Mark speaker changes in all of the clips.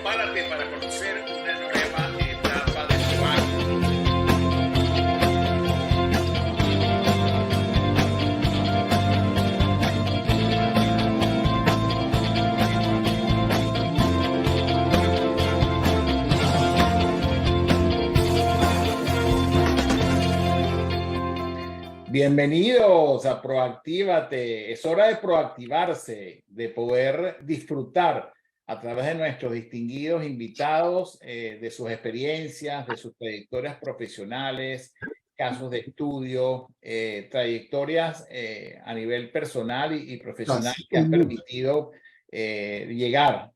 Speaker 1: Prepárate para conocer una nueva etapa de tu año. Bienvenidos a Proactívate. Es hora de proactivarse, de poder disfrutar a través de nuestros distinguidos invitados, de sus experiencias, de sus trayectorias profesionales, casos de estudio, trayectorias a nivel personal y profesional que han permitido llegar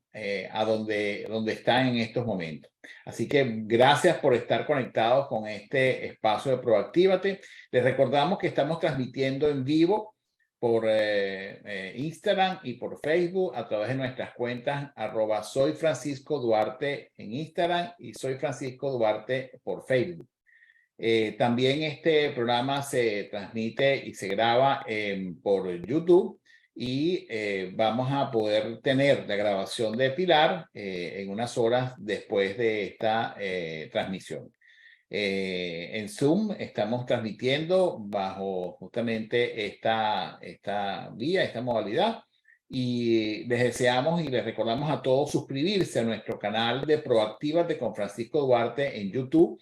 Speaker 1: a donde están en estos momentos. Así que gracias por estar conectados con este espacio de Proactívate. Les recordamos que estamos transmitiendo en vivo por Instagram y por Facebook a través de nuestras cuentas @soyfranciscoduarte en Instagram y Soy Francisco Duarte por Facebook. También este programa se transmite y se graba por YouTube y vamos a poder tener la grabación de Pilar en unas horas después de esta transmisión. En Zoom estamos transmitiendo bajo justamente esta vía, esta modalidad, y les deseamos y les recordamos a todos suscribirse a nuestro canal de Proactívate con Francisco Duarte en YouTube.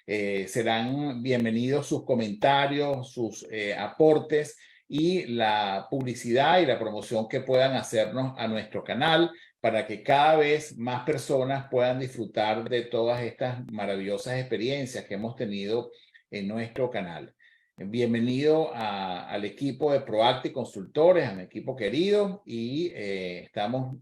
Speaker 1: Serán bienvenidos sus comentarios, sus aportes y la publicidad y la promoción que puedan hacernos a nuestro canal para que cada vez más personas puedan disfrutar de todas estas maravillosas experiencias que hemos tenido en nuestro canal. Bienvenido al equipo de Proacti Consultores, a mi equipo querido, y estamos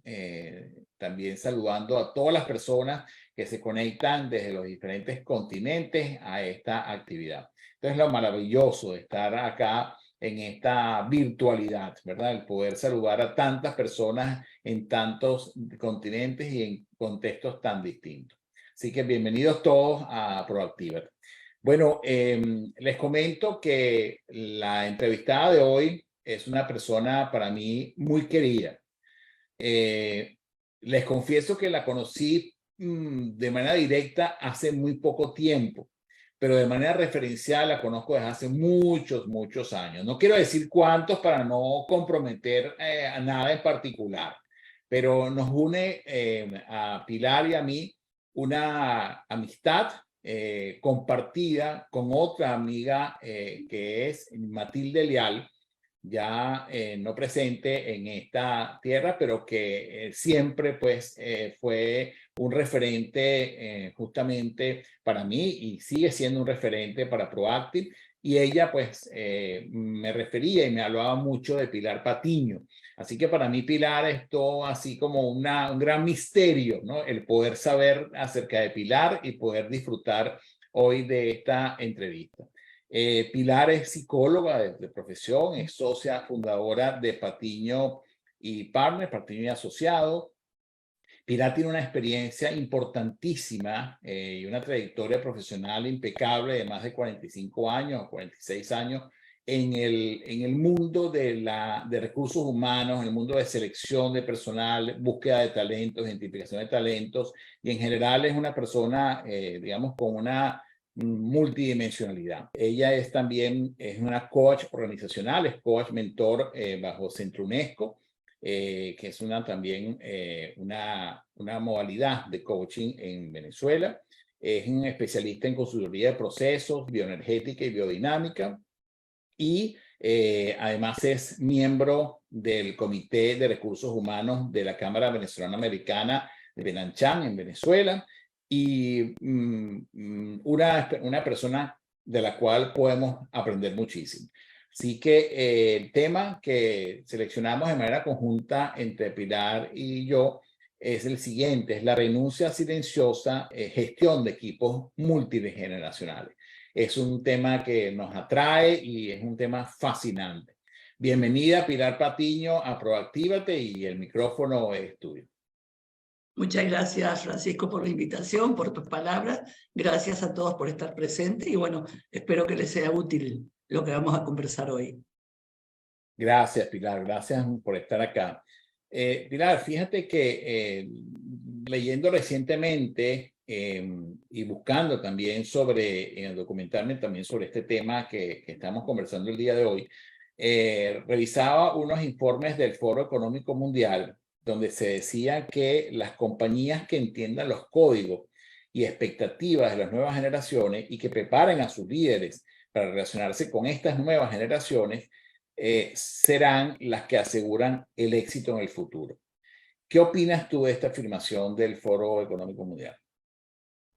Speaker 1: también saludando a todas las personas que se conectan desde los diferentes continentes a esta actividad. Entonces, lo maravilloso de estar acá en esta virtualidad, ¿verdad? El poder saludar a tantas personas en tantos continentes y en contextos tan distintos. Así que bienvenidos todos a Proactívate. Bueno, les comento que la entrevistada de hoy es una persona para mí muy querida. Les confieso que la conocí de manera directa hace muy poco tiempo, pero de manera referencial la conozco desde hace muchos años. No quiero decir cuántos para no comprometer a nada en particular, pero nos une a Pilar y a mí una amistad compartida con otra amiga que es Matilde Leal, ya no presente en esta tierra, pero que siempre pues fue un referente justamente para mí y sigue siendo un referente para Proactive. Y ella pues me refería y me hablaba mucho de Pilar Patiño. Así que para mí Pilar es todo así como un gran misterio, ¿no? El poder saber acerca de Pilar y poder disfrutar hoy de esta entrevista. Pilar es psicóloga de profesión, es socia fundadora de Patiño y Partners, Patiño y Asociado. Pilar tiene una experiencia importantísima y una trayectoria profesional impecable de más de 45 años, 46 años en el mundo de recursos humanos, en el mundo de selección de personal, búsqueda de talentos, identificación de talentos, y en general es una persona, digamos, con una multidimensionalidad. Ella es también una coach organizacional, es coach mentor bajo Centro UNESCO, que es también una modalidad de coaching en Venezuela. Es un especialista en consultoría de procesos, bioenergética y biodinámica, y además es miembro del Comité de Recursos Humanos de la Cámara Venezolana Americana de Benanchán en Venezuela, y una persona de la cual podemos aprender muchísimo. Así que el tema que seleccionamos de manera conjunta entre Pilar y yo es el siguiente: es la renuncia silenciosa, gestión de equipos multigeneracionales. Es un tema que nos atrae y es un tema fascinante. Bienvenida Pilar Patiño a Proactívate, y el micrófono es tuyo.
Speaker 2: Muchas gracias, Francisco, por la invitación, por tus palabras. Gracias a todos por estar presentes y bueno, espero que les sea útil lo que vamos a conversar hoy.
Speaker 1: Gracias, Pilar. Gracias por estar acá. Pilar, fíjate que leyendo recientemente y buscando también documentarme también sobre este tema que estamos conversando el día de hoy, revisaba unos informes del Foro Económico Mundial donde se decía que las compañías que entiendan los códigos y expectativas de las nuevas generaciones y que preparen a sus líderes para relacionarse con estas nuevas generaciones serán las que aseguran el éxito en el futuro. ¿Qué opinas tú de esta afirmación del Foro Económico Mundial?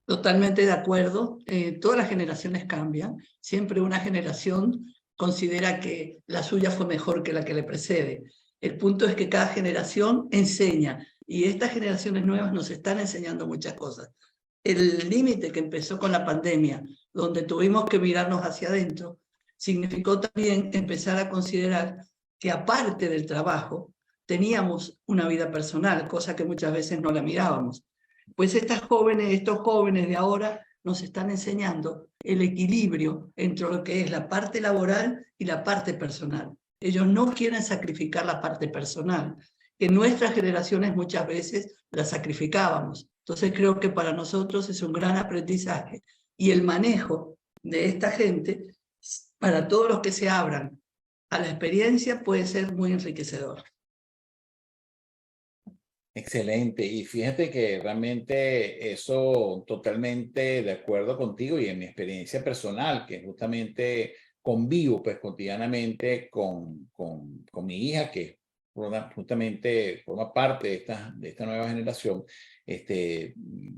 Speaker 2: Totalmente de acuerdo. Todas las generaciones cambian. Siempre una generación considera que la suya fue mejor que la que le precede. El punto es que cada generación enseña y estas generaciones nuevas nos están enseñando muchas cosas. El límite que empezó con la pandemia, donde tuvimos que mirarnos hacia adentro, significó también empezar a considerar que aparte del trabajo, teníamos una vida personal, cosa que muchas veces no la mirábamos. Pues estos jóvenes de ahora nos están enseñando el equilibrio entre lo que es la parte laboral y la parte personal. Ellos no quieren sacrificar la parte personal, que nuestras generaciones muchas veces la sacrificábamos. Entonces creo que para nosotros es un gran aprendizaje. Y el manejo de esta gente, para todos los que se abran a la experiencia, puede ser muy enriquecedor.
Speaker 1: Excelente. Y fíjate que realmente eso totalmente de acuerdo contigo y en mi experiencia personal, que justamente convivo pues cotidianamente con mi hija, que justamente forma parte de esta nueva generación,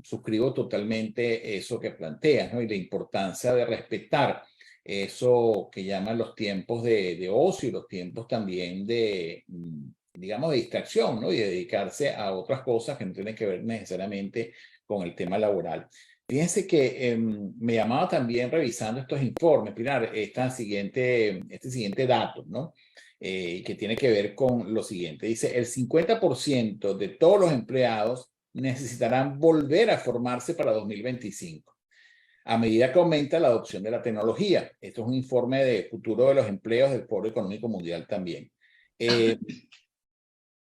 Speaker 1: suscribo totalmente eso que planteas, ¿no? Y la importancia de respetar eso que llaman los tiempos de ocio y los tiempos también digamos, de distracción, ¿no? Y de dedicarse a otras cosas que no tienen que ver necesariamente con el tema laboral. Fíjense que me llamaba también revisando estos informes, Pilar, este siguiente dato, ¿no? Que tiene que ver con lo siguiente. Dice, el 50% de todos los empleados necesitarán volver a formarse para 2025, a medida que aumenta la adopción de la tecnología. Esto es un informe de futuro de los empleos del Foro Económico Mundial también.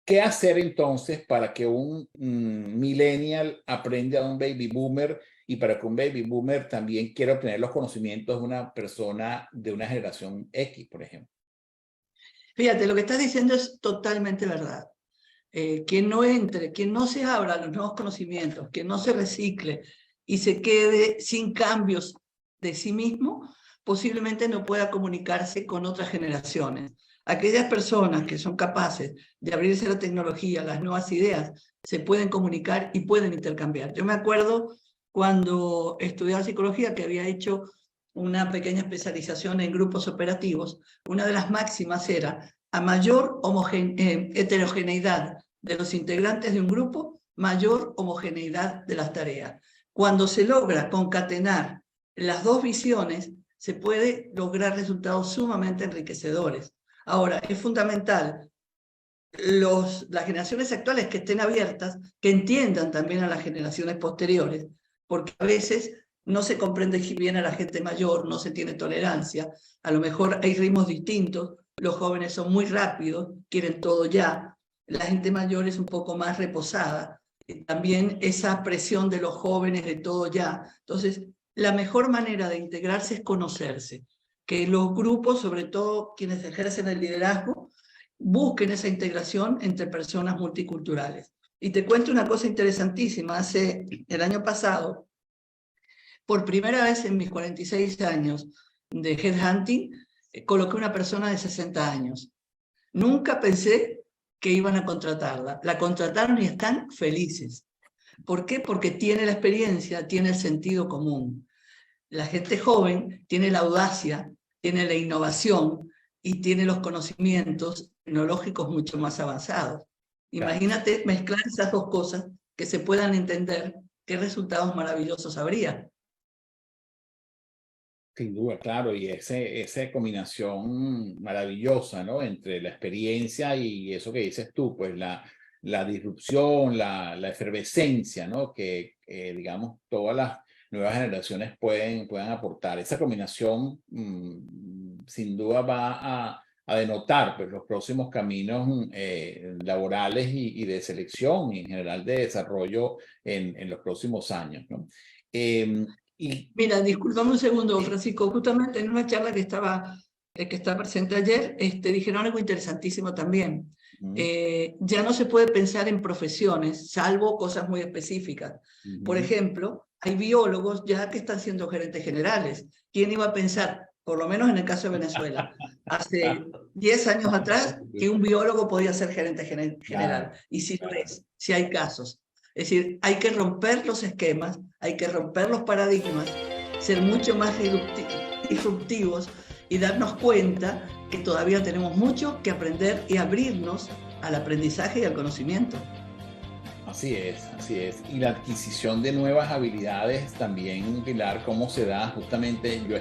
Speaker 1: ¿Qué hacer entonces para que un millennial aprenda a un baby boomer y para que un baby boomer también quiera obtener los conocimientos de una persona de una generación X, por ejemplo?
Speaker 2: Fíjate, lo que estás diciendo es totalmente verdad. Quien no entre, quien no se abra a los nuevos conocimientos, quien no se recicle y se quede sin cambios de sí mismo, posiblemente no pueda comunicarse con otras generaciones. Aquellas personas que son capaces de abrirse a la tecnología, las nuevas ideas, se pueden comunicar y pueden intercambiar. Yo me acuerdo cuando estudiaba psicología que había hecho una pequeña especialización en grupos operativos, una de las máximas era a mayor heterogeneidad de los integrantes de un grupo, mayor homogeneidad de las tareas. Cuando se logra concatenar las dos visiones, se puede lograr resultados sumamente enriquecedores. Ahora, es fundamental las generaciones actuales que estén abiertas, que entiendan también a las generaciones posteriores, porque a veces no se comprende bien a la gente mayor, no se tiene tolerancia, a lo mejor hay ritmos distintos, los jóvenes son muy rápidos, quieren todo ya, la gente mayor es un poco más reposada, también esa presión de los jóvenes de todo ya. Entonces, la mejor manera de integrarse es conocerse, que los grupos, sobre todo quienes ejercen el liderazgo, busquen esa integración entre personas multiculturales. Y te cuento una cosa interesantísima, el año pasado, por primera vez en mis 46 años de headhunting, coloqué una persona de 60 años. Nunca pensé que iban a contratarla. La contrataron y están felices. ¿Por qué? Porque tiene la experiencia, tiene el sentido común. La gente joven tiene la audacia, tiene la innovación y tiene los conocimientos tecnológicos mucho más avanzados. Imagínate mezclar esas dos cosas que se puedan entender, qué resultados maravillosos habría.
Speaker 1: Sin duda, claro, y esa combinación maravillosa, ¿no? Entre la experiencia y eso que dices tú, pues la disrupción, la efervescencia, ¿no? Que, digamos, todas las nuevas generaciones pueden aportar. Esa combinación, sin duda, va a a denotar pues, los próximos caminos laborales y de selección y en general de desarrollo en los próximos años, ¿no?
Speaker 2: Mira, discúlpame un segundo, Francisco, justamente en una charla que está presente ayer, dijeron algo interesantísimo también. Ya no se puede pensar en profesiones, salvo cosas muy específicas. Por ejemplo, hay biólogos ya que están siendo gerentes generales. ¿Quién iba a pensar, por lo menos en el caso de Venezuela, hace 10 años atrás, que un biólogo podía ser gerente general? Y si no es, si hay casos. Es decir, hay que romper los esquemas, hay que romper los paradigmas, ser mucho más disruptivos y darnos cuenta que todavía tenemos mucho que aprender y abrirnos al aprendizaje y al conocimiento.
Speaker 1: Así es, así es. Y la adquisición de nuevas habilidades también, Pilar, ¿cómo se da? Justamente yo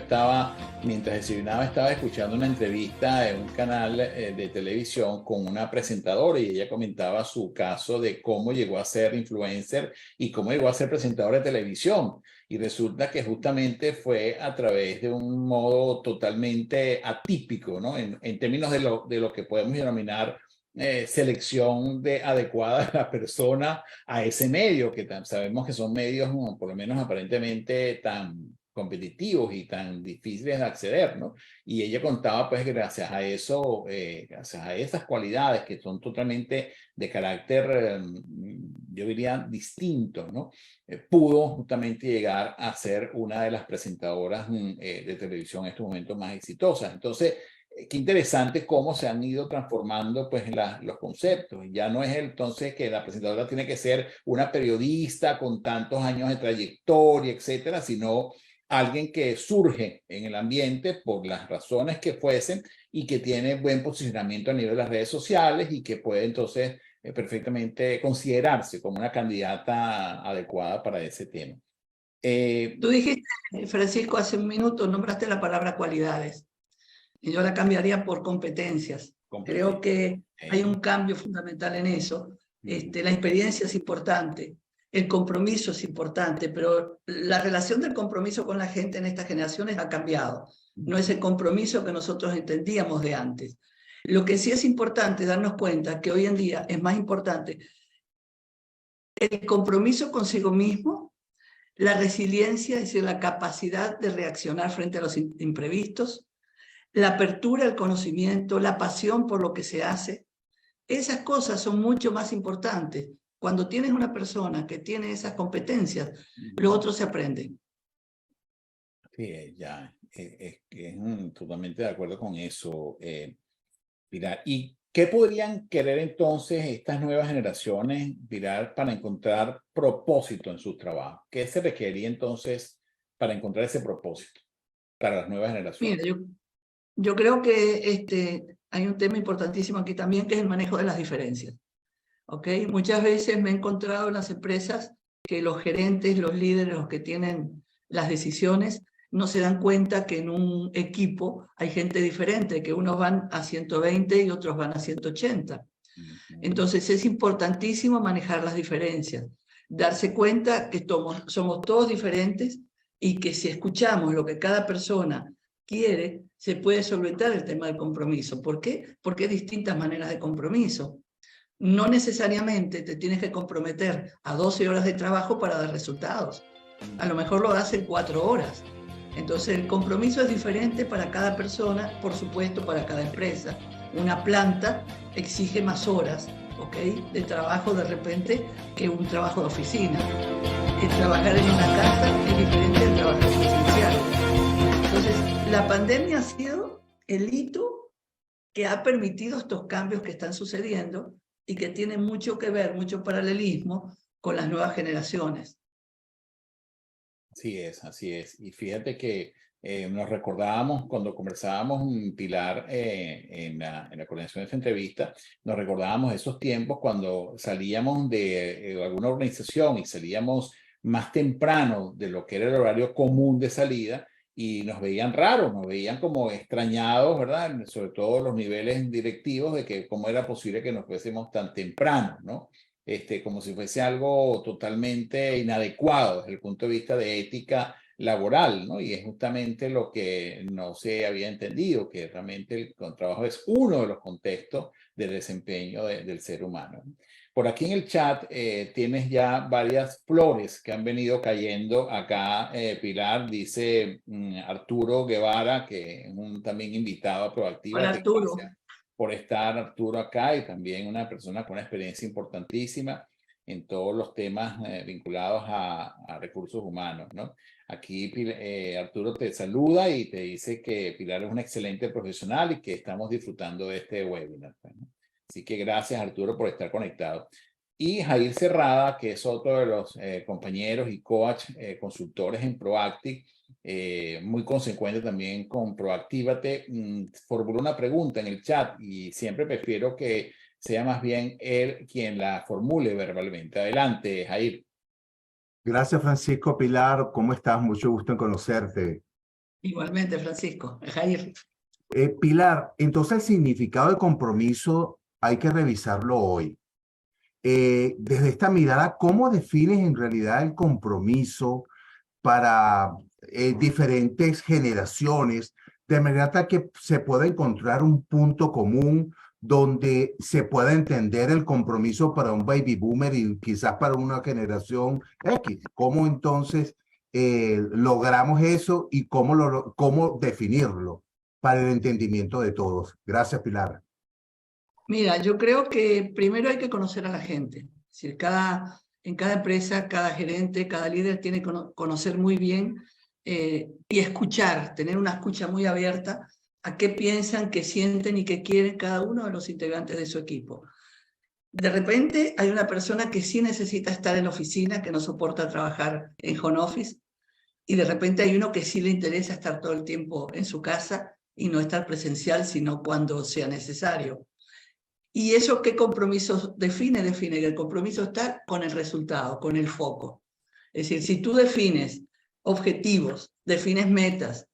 Speaker 1: mientras desayunaba, estaba escuchando una entrevista de un canal de televisión con una presentadora y ella comentaba su caso de cómo llegó a ser influencer y cómo llegó a ser presentadora de televisión. Y resulta que justamente fue a través de un modo totalmente atípico, ¿no? En términos de lo que podemos denominar selección adecuada de la persona a ese medio, que sabemos que son medios, por lo menos aparentemente, tan competitivos y tan difíciles de acceder, ¿no? Y ella contaba, pues, gracias a eso, gracias a esas cualidades que son totalmente de carácter, yo diría, distinto, ¿no? Pudo justamente llegar a ser una de las presentadoras de televisión en estos momentos más exitosas. Entonces, qué interesante cómo se han ido transformando pues los conceptos. Ya no es entonces que la presentadora tiene que ser una periodista con tantos años de trayectoria, etcétera, sino alguien que surge en el ambiente por las razones que fuesen y que tiene buen posicionamiento a nivel de las redes sociales y que puede entonces perfectamente considerarse como una candidata adecuada para ese tema.
Speaker 2: Tú dijiste, Francisco, hace un minuto nombraste la palabra cualidades. Y yo la cambiaría por competencias. Creo que hay un cambio fundamental en eso. La experiencia es importante, el compromiso es importante, pero la relación del compromiso con la gente en estas generaciones ha cambiado. No es el compromiso que nosotros entendíamos de antes. Lo que sí es importante darnos cuenta que hoy en día es más importante el compromiso consigo mismo, la resiliencia, es decir, la capacidad de reaccionar frente a los imprevistos, la apertura al conocimiento, la pasión por lo que se hace. Esas cosas son mucho más importantes. Cuando tienes una persona que tiene esas competencias, lo otro se aprende.
Speaker 1: Sí, ya, totalmente de acuerdo con eso, Pilar. ¿Y qué podrían querer entonces estas nuevas generaciones, Pilar, para encontrar propósito en su trabajo? ¿Qué se requería entonces para encontrar ese propósito para las nuevas generaciones?
Speaker 2: Mira, yo creo que hay un tema importantísimo aquí también, que es el manejo de las diferencias. ¿Okay? Muchas veces me he encontrado en las empresas que los gerentes, los líderes, los que tienen las decisiones, no se dan cuenta que en un equipo hay gente diferente, que unos van a 120 y otros van a 180. Entonces es importantísimo manejar las diferencias, darse cuenta que somos todos diferentes y que si escuchamos lo que cada persona quiere, se puede solventar el tema del compromiso. ¿Por qué? Porque hay distintas maneras de compromiso. No necesariamente te tienes que comprometer a 12 horas de trabajo para dar resultados. A lo mejor lo das en 4 horas. Entonces el compromiso es diferente para cada persona, por supuesto para cada empresa. Una planta exige más horas, ¿ok?, de trabajo de repente que un trabajo de oficina. El trabajar en una casa es diferente al trabajo presencial. Entonces la pandemia ha sido el hito que ha permitido estos cambios que están sucediendo y que tienen mucho que ver, mucho paralelismo con las nuevas generaciones.
Speaker 1: Así es, así es. Y fíjate que nos recordábamos cuando conversábamos, Pilar, en la coordinación de esta entrevista, nos recordábamos esos tiempos cuando salíamos de alguna organización y salíamos más temprano de lo que era el horario común de salida y nos veían raros, nos veían como extrañados, ¿verdad? Sobre todo los niveles directivos de que cómo era posible que nos fuésemos tan temprano, ¿no? Como si fuese algo totalmente inadecuado desde el punto de vista de ética laboral, ¿no? Y es justamente lo que no se había entendido, que realmente el trabajo es uno de los contextos del desempeño del ser humano. Por aquí en el chat tienes ya varias flores que han venido cayendo acá. Pilar, dice Arturo Guevara, que es un también invitado a
Speaker 2: Hola
Speaker 1: Proactívate.
Speaker 2: Arturo.
Speaker 1: Gracias por estar, Arturo, acá, y también una persona con una experiencia importantísima en todos los temas vinculados a recursos humanos, ¿no? Aquí Arturo te saluda y te dice que Pilar es una excelente profesional y que estamos disfrutando de este webinar, ¿no? Así que gracias, Arturo, por estar conectado. Y Jair Cerrada, que es otro de los compañeros y coach, consultores en Proactive, muy consecuente también con Proactívate, formuló una pregunta en el chat y siempre prefiero que sea más bien él quien la formule verbalmente. Adelante, Jair.
Speaker 3: Gracias, Francisco. Pilar, ¿cómo estás? Mucho gusto en conocerte.
Speaker 2: Igualmente, Francisco. Jair.
Speaker 3: Pilar, entonces el significado de compromiso hay que revisarlo hoy. Desde esta mirada, ¿cómo defines en realidad el compromiso para diferentes generaciones, de manera tal que se pueda encontrar un punto común donde se pueda entender el compromiso para un baby boomer y quizás para una generación X? ¿Cómo entonces logramos eso y cómo definirlo para el entendimiento de todos? Gracias, Pilar.
Speaker 2: Mira, yo creo que primero hay que conocer a la gente. Es decir, en cada empresa, cada gerente, cada líder tiene que conocer muy bien y escuchar, tener una escucha muy abierta a qué piensan, qué sienten y qué quieren cada uno de los integrantes de su equipo. De repente hay una persona que sí necesita estar en la oficina, que no soporta trabajar en home office, y de repente hay uno que sí le interesa estar todo el tiempo en su casa y no estar presencial, sino cuando sea necesario. ¿Y eso qué compromiso define? Define que el compromiso está con el resultado, con el foco. Es decir, si tú defines objetivos, defines metas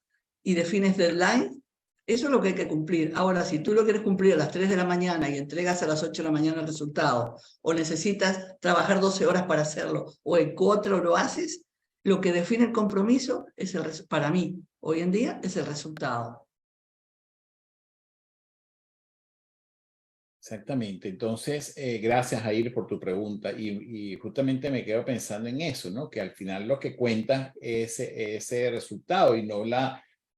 Speaker 2: y defines deadline, eso es lo que hay que cumplir. Ahora, si tú lo quieres cumplir a las 3 de la mañana y entregas a las 8 de la mañana el resultado, o necesitas trabajar 12 horas para hacerlo, o en 4 lo haces, lo que define el compromiso es para mí, hoy en día, es el resultado.
Speaker 1: Exactamente. Entonces, gracias, Jair, por tu pregunta. Y justamente me quedo pensando en eso, ¿no? Que al final lo que cuenta es ese resultado y no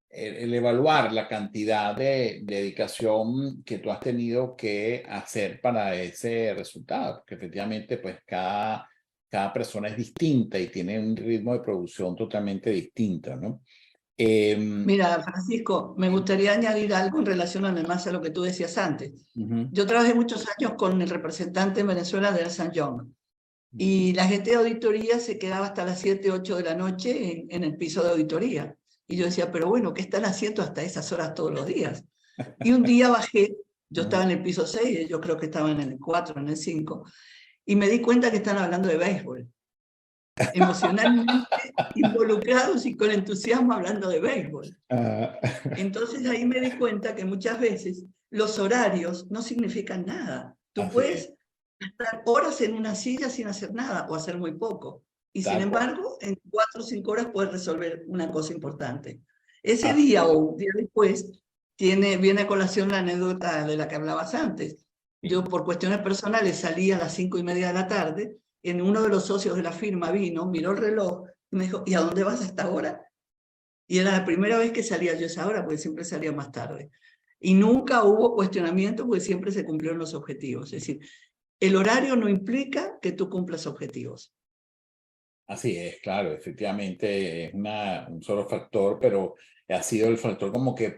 Speaker 1: el evaluar la cantidad de dedicación que tú has tenido que hacer para ese resultado. Porque efectivamente, pues cada persona es distinta y tiene un ritmo de producción totalmente distinto, ¿no?
Speaker 2: Mira, Francisco, me gustaría añadir algo en relación además a lo que tú decías antes. Yo trabajé muchos años con el representante en Venezuela de Ernst & Young y la gente de auditoría se quedaba hasta las 7, 8 de la noche en el piso de auditoría. Y yo decía, pero bueno, ¿qué están haciendo hasta esas horas todos los días? Y un día bajé, yo estaba en el piso 6, ellos creo que estaban en el 4, en el 5, y me di cuenta que están hablando de béisbol. Emocionalmente involucrados y con entusiasmo hablando de béisbol. Entonces ahí me di cuenta que muchas veces los horarios no significan nada. Tú puedes estar horas en una silla sin hacer nada o hacer muy poco. Y sin embargo, en 4 o 5 horas puedes resolver una cosa importante. Ese día o un día después viene a colación la anécdota de la que hablabas antes. Yo por cuestiones personales salí a las 5:30 de la tarde. En uno de los socios de la firma vino, miró el reloj y me dijo, ¿y a dónde vas a esta hora? Y era la primera vez que salía yo a esa hora, porque siempre salía más tarde. Y nunca hubo cuestionamiento, porque siempre se cumplieron los objetivos. Es decir, el horario no implica que tú cumplas objetivos.
Speaker 1: Así es, claro, efectivamente es un solo factor, pero ha sido el factor como que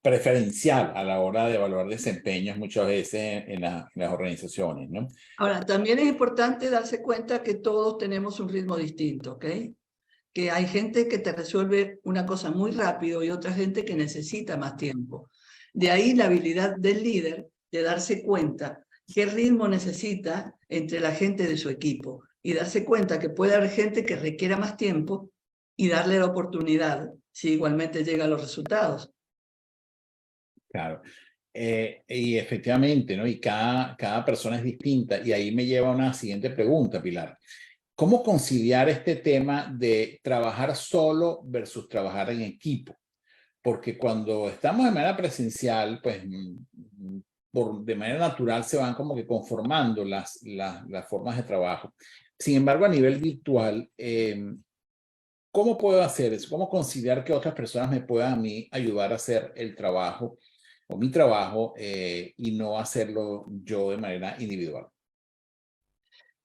Speaker 1: preferencial a la hora de evaluar desempeños muchas veces en las organizaciones, ¿no?
Speaker 2: Ahora, también es importante darse cuenta que todos tenemos un ritmo distinto, ¿ok? Que hay gente que te resuelve una cosa muy rápido y otra gente que necesita más tiempo. De ahí la habilidad del líder de darse cuenta qué ritmo necesita entre la gente de su equipo y darse cuenta que puede haber gente que requiera más tiempo y darle la oportunidad si igualmente llega a los resultados.
Speaker 1: Claro. Y efectivamente, ¿no? Y cada persona es distinta. Y ahí me lleva a una siguiente pregunta, Pilar. ¿Cómo conciliar este tema de trabajar solo versus trabajar en equipo? Porque cuando estamos de manera presencial, pues de manera natural se van como que conformando las formas de trabajo. Sin embargo, a nivel virtual, ¿cómo puedo hacer eso? ¿Cómo conciliar que otras personas me puedan a mí ayudar a hacer el trabajo o mi trabajo y no hacerlo yo de manera individual?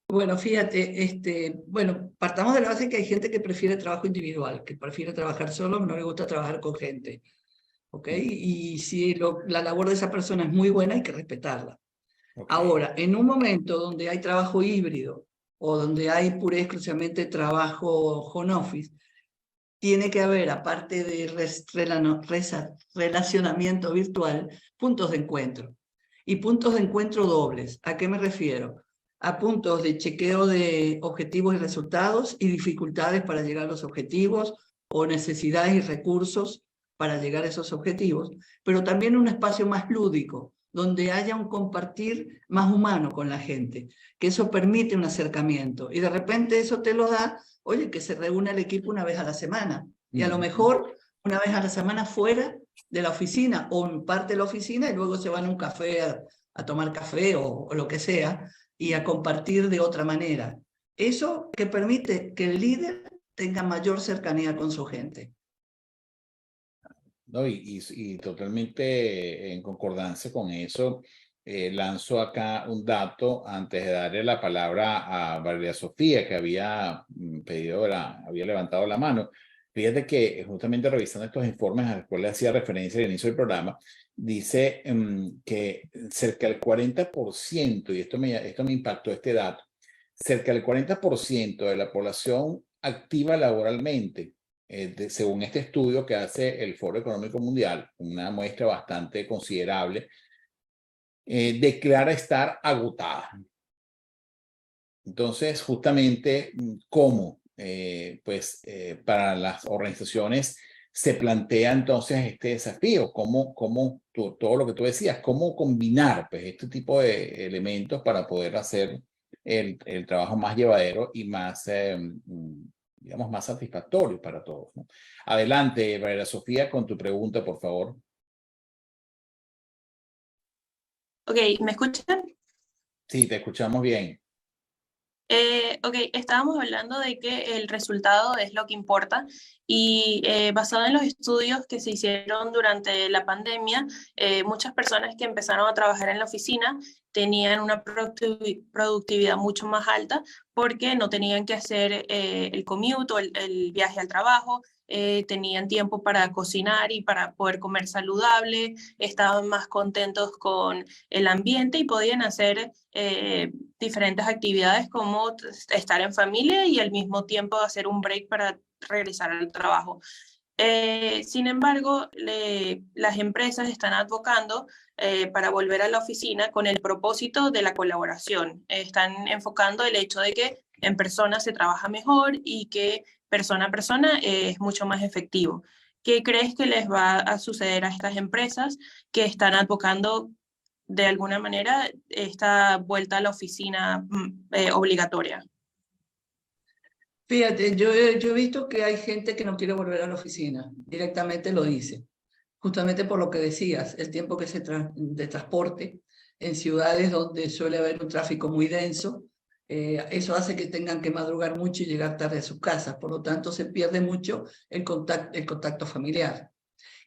Speaker 2: Bueno, fíjate, bueno, partamos de la base que hay gente que prefiere trabajo individual, que prefiere trabajar solo, no le gusta trabajar con gente, ¿ok? Y si la labor de esa persona es muy buena, hay que respetarla.
Speaker 1: Okay.
Speaker 2: Ahora, en un momento donde hay trabajo híbrido o donde hay pura y exclusivamente trabajo home office, tiene que haber, aparte de relacionamiento virtual, puntos de encuentro. Y puntos de encuentro dobles. ¿A qué me refiero? A puntos de chequeo de objetivos y resultados y dificultades para llegar a los objetivos o necesidades y recursos para llegar a esos objetivos, pero también un espacio más lúdico, donde haya un compartir más humano con la gente, que eso permite un acercamiento. Y de repente eso te lo da, oye, que se reúne el equipo una vez a la semana. Y a lo mejor una vez a la semana fuera de la oficina o en parte de la oficina y luego se van a un café a tomar café o lo que sea y a compartir de otra manera. Eso que permite que el líder tenga mayor cercanía con su gente.
Speaker 1: No, y totalmente en concordancia con eso, lanzo acá un dato antes de darle la palabra a María Sofía, que había había levantado la mano. Fíjate que justamente revisando estos informes a los cuales le hacía referencia al inicio del programa, dice que cerca del 40%, y esto me impactó este dato, cerca del 40% de la población activa laboralmente, según este estudio que hace el Foro Económico Mundial, una muestra bastante considerable, declara estar agotada. Entonces, justamente, ¿cómo? Para las organizaciones se plantea entonces este desafío, cómo todo lo que tú decías, cómo combinar pues, este tipo de elementos para poder hacer el trabajo más llevadero y más, digamos, más satisfactorio para todos, ¿no? Adelante, María Sofía, con tu pregunta, por favor.
Speaker 4: Ok, ¿me escuchan?
Speaker 1: Sí, te escuchamos bien.
Speaker 4: Ok, estábamos hablando de que el resultado es lo que importa y basado en los estudios que se hicieron durante la pandemia, muchas personas que empezaron a trabajar en la oficina tenían una productividad mucho más alta porque no tenían que hacer el commute o el viaje al trabajo, tenían tiempo para cocinar y para poder comer saludable, estaban más contentos con el ambiente y podían hacer diferentes actividades como estar en familia y al mismo tiempo hacer un break para regresar al trabajo. Sin embargo, las empresas están advocando para volver a la oficina con el propósito de la colaboración. Están enfocando el hecho de que en persona se trabaja mejor y que persona a persona es mucho más efectivo. ¿Qué crees que les va a suceder a estas empresas que están advocando de alguna manera esta vuelta a la oficina obligatoria?
Speaker 2: Fíjate, yo he visto que hay gente que no quiere volver a la oficina, directamente lo dice, justamente por lo que decías, el tiempo que de transporte en ciudades donde suele haber un tráfico muy denso, eso hace que tengan que madrugar mucho y llegar tarde a sus casas, por lo tanto se pierde mucho el contacto familiar.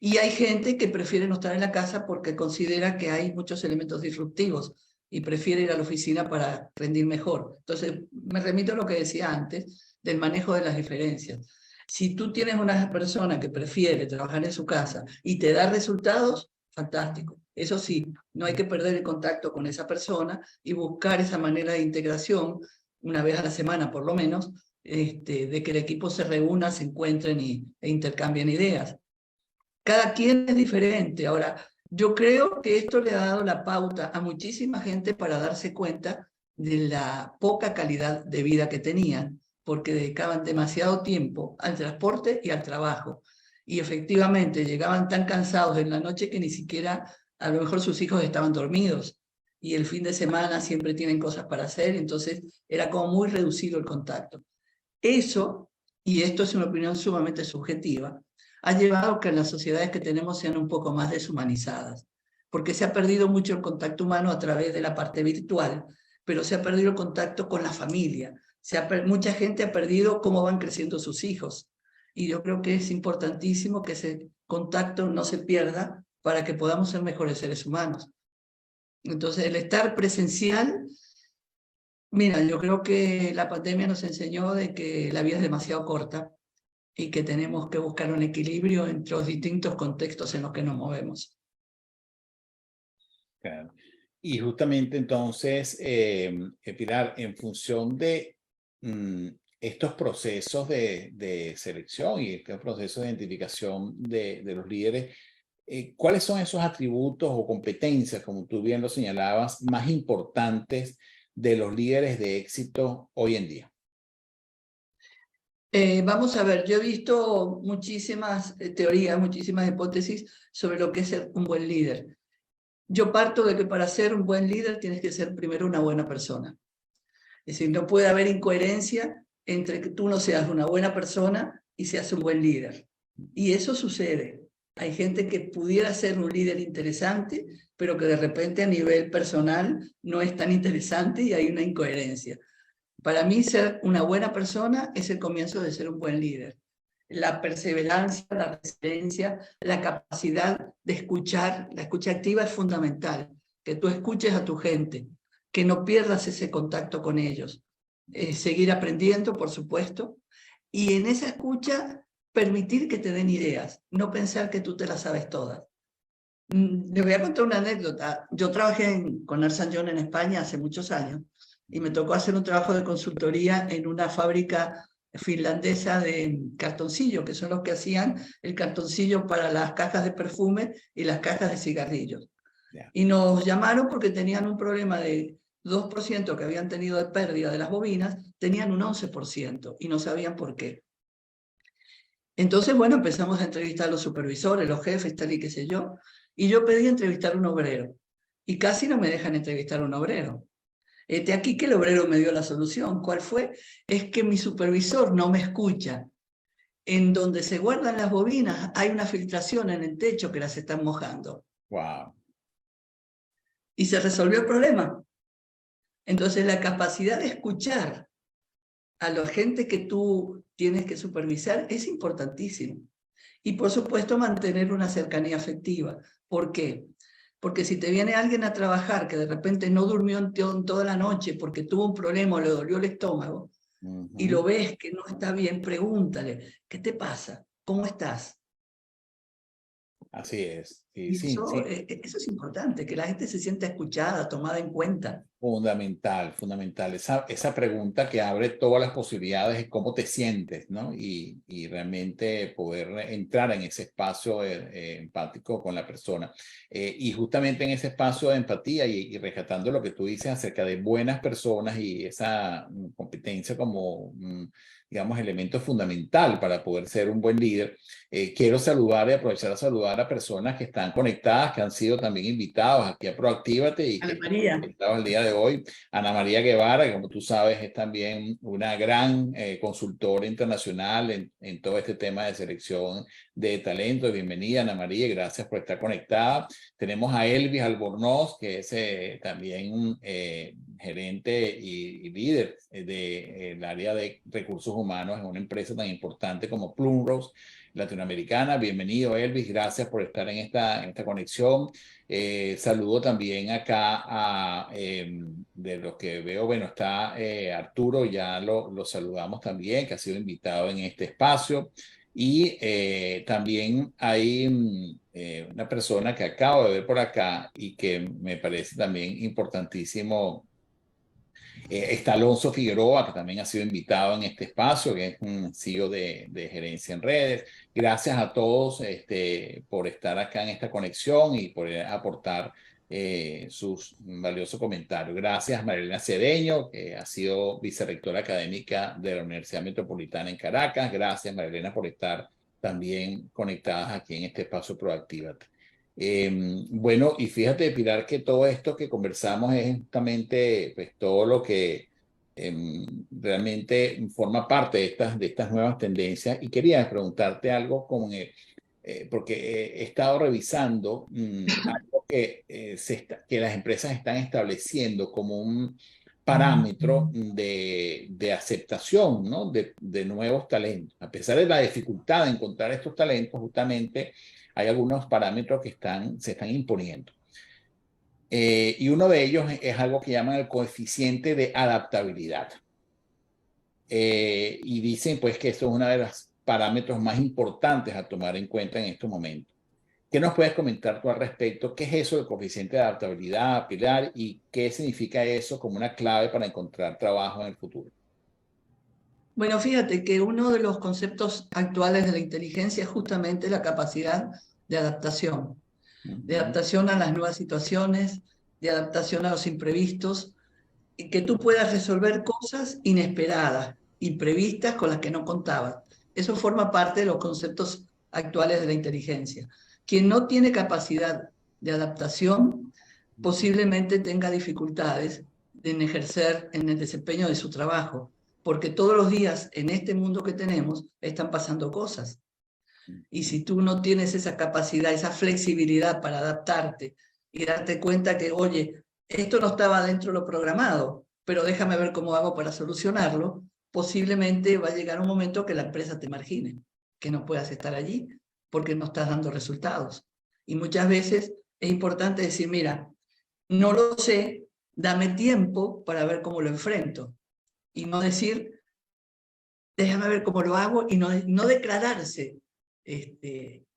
Speaker 2: Y hay gente que prefiere no estar en la casa porque considera que hay muchos elementos disruptivos y prefiere ir a la oficina para rendir mejor. Entonces, me remito a lo que decía antes, del manejo de las diferencias. Si tú tienes una persona que prefiere trabajar en su casa y te da resultados, fantástico. Eso sí, no hay que perder el contacto con esa persona y buscar esa manera de integración, una vez a la semana por lo menos, de que el equipo se reúna, se encuentren e intercambien ideas. Cada quien es diferente. Ahora, yo creo que esto le ha dado la pauta a muchísima gente para darse cuenta de la poca calidad de vida que tenían, porque dedicaban demasiado tiempo al transporte y al trabajo. Y efectivamente llegaban tan cansados en la noche que ni siquiera a lo mejor sus hijos estaban dormidos. y el fin de semana siempre tienen cosas para hacer, entonces era como muy reducido el contacto. Eso, y esto es una opinión sumamente subjetiva, ha llevado a que las sociedades que tenemos sean un poco más deshumanizadas, porque se ha perdido mucho el contacto humano a través de la parte virtual, pero se ha perdido el contacto con la familia, mucha gente ha perdido cómo van creciendo sus hijos, y yo creo que es importantísimo que ese contacto no se pierda para que podamos ser mejores seres humanos. Entonces, el estar presencial, mira, yo creo que la pandemia nos enseñó de que la vida es demasiado corta y que tenemos que buscar un equilibrio entre los distintos contextos en los que nos movemos.
Speaker 1: Claro. Y justamente entonces, Pilar, en función de estos procesos de selección y estos procesos de identificación de los líderes, ¿cuáles son esos atributos o competencias, como tú bien lo señalabas, más importantes de los líderes de éxito hoy en día?
Speaker 2: Vamos a ver, yo he visto muchísimas teorías, muchísimas hipótesis sobre lo que es ser un buen líder. Yo parto de que para ser un buen líder tienes que ser primero una buena persona. Es decir, no puede haber incoherencia entre que tú no seas una buena persona y seas un buen líder. Y eso sucede. Hay gente que pudiera ser un líder interesante, pero que de repente a nivel personal no es tan interesante y hay una incoherencia. Para mí, ser una buena persona es el comienzo de ser un buen líder. La perseverancia, la resiliencia, la capacidad de escuchar, la escucha activa es fundamental. Que tú escuches a tu gente, que no pierdas ese contacto con ellos. Seguir aprendiendo, por supuesto, y en esa escucha permitir que te den ideas, no pensar que tú te las sabes todas. Les voy a contar una anécdota. Yo trabajé con Ernst & Young en España hace muchos años y me tocó hacer un trabajo de consultoría en una fábrica finlandesa de cartoncillo, que son los que hacían el cartoncillo para las cajas de perfume y las cajas de cigarrillos. Yeah. Y nos llamaron porque tenían un problema de 2% que habían tenido de pérdida de las bobinas, tenían un 11% y no sabían por qué. Entonces, bueno, empezamos a entrevistar a los supervisores, los jefes, tal y qué sé yo, y yo pedí entrevistar a un obrero, y casi no me dejan entrevistar a un obrero. Aquí que el obrero me dio la solución. ¿Cuál fue? Es que mi supervisor no me escucha. En donde se guardan las bobinas hay una filtración en el techo que las están mojando.
Speaker 1: Wow.
Speaker 2: Y se resolvió el problema. Entonces la capacidad de escuchar a la gente que tú tienes que supervisar es importantísimo. Y por supuesto mantener una cercanía afectiva. ¿Por qué? Porque si te viene alguien a trabajar que de repente no durmió en toda la noche porque tuvo un problema o le dolió el estómago, y lo ves que no está bien, pregúntale, ¿qué te pasa? ¿Cómo estás?
Speaker 1: Así es.
Speaker 2: Y
Speaker 1: sí,
Speaker 2: eso es importante, que la gente se sienta escuchada, tomada en cuenta.
Speaker 1: Fundamental, fundamental. Esa pregunta que abre todas las posibilidades de cómo te sientes, ¿no? Y realmente poder entrar en ese espacio empático con la persona. Y justamente en ese espacio de empatía y rescatando lo que tú dices acerca de buenas personas y esa competencia como, digamos, elemento fundamental para poder ser un buen líder, quiero saludar y aprovechar a saludar a personas que están conectadas, que han sido también invitados aquí a Proactívate y que están conectados el día de hoy. Ana María Guevara, que como tú sabes es también una gran consultora internacional en todo este tema de selección de talento. Bienvenida, Ana María, gracias por estar conectada. Tenemos a Elvis Albornoz, que es también un gerente y líder del área de recursos humanos en una empresa tan importante como Plumrose Latinoamericana. Bienvenido, Elvis, gracias por estar en esta conexión. Saludo también acá a, de los que veo, bueno, está Arturo, ya lo saludamos también, que ha sido invitado en este espacio. Y también hay una persona que acabo de ver por acá y que me parece también importantísimo. Está Alonso Figueroa, que también ha sido invitado en este espacio, que es un CEO de gerencia en redes. Gracias a todos por estar acá en esta conexión y por aportar sus valiosos comentarios. Gracias, Marilena Cedeño, que ha sido vicerrectora académica de la Universidad Metropolitana en Caracas. Gracias, Marilena, por estar también conectadas aquí en este espacio Proactívate. Bueno, y fíjate, Pilar, que todo esto que conversamos es justamente pues, todo lo que realmente forma parte de estas nuevas tendencias. Y quería preguntarte algo porque he estado revisando algo que las empresas están estableciendo como un parámetro de aceptación, ¿no? de nuevos talentos. A pesar de la dificultad de encontrar estos talentos, justamente hay algunos parámetros que se están imponiendo. Y uno de ellos es algo que llaman el coeficiente de adaptabilidad. Y dicen pues que eso es uno de los parámetros más importantes a tomar en cuenta en estos momentos. ¿Qué nos puedes comentar tú al respecto? ¿Qué es eso del coeficiente de adaptabilidad, Pilar? ¿Y qué significa eso como una clave para encontrar trabajo en el futuro?
Speaker 2: Bueno, fíjate que uno de los conceptos actuales de la inteligencia es justamente la capacidad de adaptación a las nuevas situaciones, de adaptación a los imprevistos, y que tú puedas resolver cosas inesperadas, imprevistas con las que no contabas. Eso forma parte de los conceptos actuales de la inteligencia. Quien no tiene capacidad de adaptación posiblemente tenga dificultades en ejercer en el desempeño de su trabajo, porque todos los días en este mundo que tenemos están pasando cosas. Y si tú no tienes esa capacidad, esa flexibilidad para adaptarte y darte cuenta que, oye, esto no estaba dentro de lo programado, pero déjame ver cómo hago para solucionarlo, posiblemente va a llegar un momento que la empresa te margine, que no puedas estar allí porque no estás dando resultados. Y muchas veces es importante decir, mira, no lo sé, dame tiempo para ver cómo lo enfrento. Y no decir, déjame ver cómo lo hago, y no declararse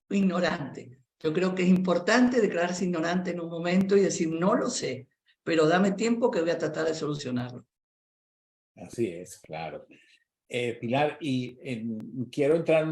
Speaker 2: ignorante. Yo creo que es importante declararse ignorante en un momento y decir, no lo sé, pero dame tiempo que voy a tratar de solucionarlo.
Speaker 1: Así es, claro. Pilar, quiero entrar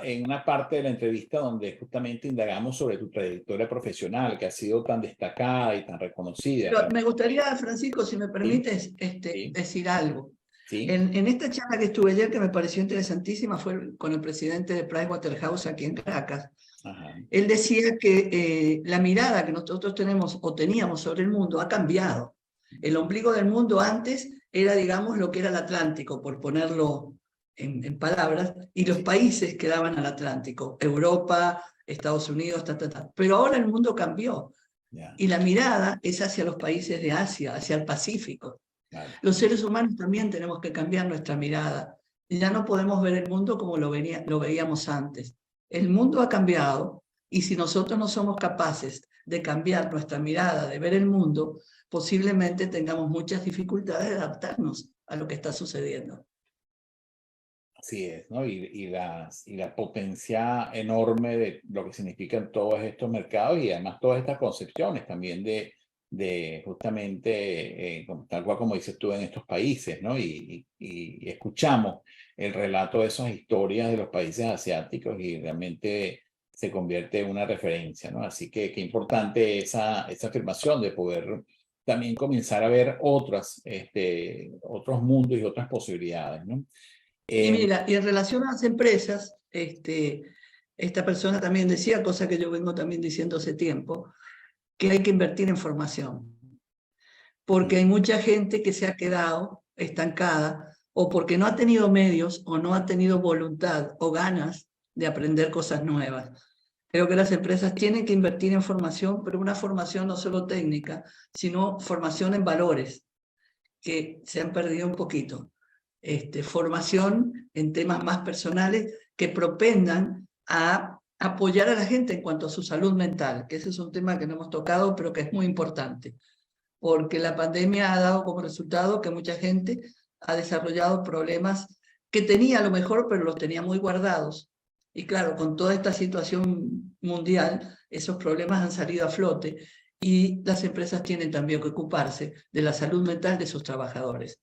Speaker 1: en una parte de la entrevista donde justamente indagamos sobre tu trayectoria profesional, que ha sido tan destacada y tan reconocida.
Speaker 2: Pero me gustaría, Francisco, si me permites,
Speaker 1: Sí.
Speaker 2: decir algo.
Speaker 1: Sí.
Speaker 2: En esta charla que estuve ayer, que me pareció interesantísima, fue con el presidente de Pricewaterhouse aquí en Caracas.
Speaker 1: Ajá.
Speaker 2: Él decía que la mirada que nosotros tenemos o teníamos sobre el mundo ha cambiado. El ombligo del mundo antes era, digamos, lo que era el Atlántico, por ponerlo en palabras, y los países que daban al Atlántico, Europa, Estados Unidos, Pero ahora el mundo cambió.
Speaker 1: Yeah.
Speaker 2: Y la mirada es hacia los países de Asia, hacia el Pacífico.
Speaker 1: Claro.
Speaker 2: Los seres humanos también tenemos que cambiar nuestra mirada. Ya no podemos ver el mundo como lo veíamos antes. El mundo ha cambiado, y si nosotros no somos capaces de cambiar nuestra mirada, de ver el mundo, posiblemente tengamos muchas dificultades de adaptarnos a lo que está sucediendo.
Speaker 1: Así es, ¿no? Y la potencia enorme de lo que significan todos estos mercados y además todas estas concepciones también de justamente, tal cual como dices tú, en estos países, ¿no? Y escuchamos el relato de esas historias de los países asiáticos y realmente se convierte en una referencia, ¿no? Así que qué importante esa afirmación de poder también comenzar a ver otros mundos y otras posibilidades, ¿no?
Speaker 2: Y mira, y en relación a las empresas, esta persona también decía, cosa que yo vengo también diciendo hace tiempo, que hay que invertir en formación, porque hay mucha gente que se ha quedado estancada o porque no ha tenido medios o no ha tenido voluntad o ganas de aprender cosas nuevas. Creo que las empresas tienen que invertir en formación, pero una formación no solo técnica, sino formación en valores, que se han perdido un poquito. Formación en temas más personales que propendan a apoyar a la gente en cuanto a su salud mental, que ese es un tema que no hemos tocado, pero que es muy importante, porque la pandemia ha dado como resultado que mucha gente ha desarrollado problemas que tenía a lo mejor, pero los tenía muy guardados. Y claro, con toda esta situación mundial, esos problemas han salido a flote, y las empresas tienen también que ocuparse de la salud mental de sus trabajadores.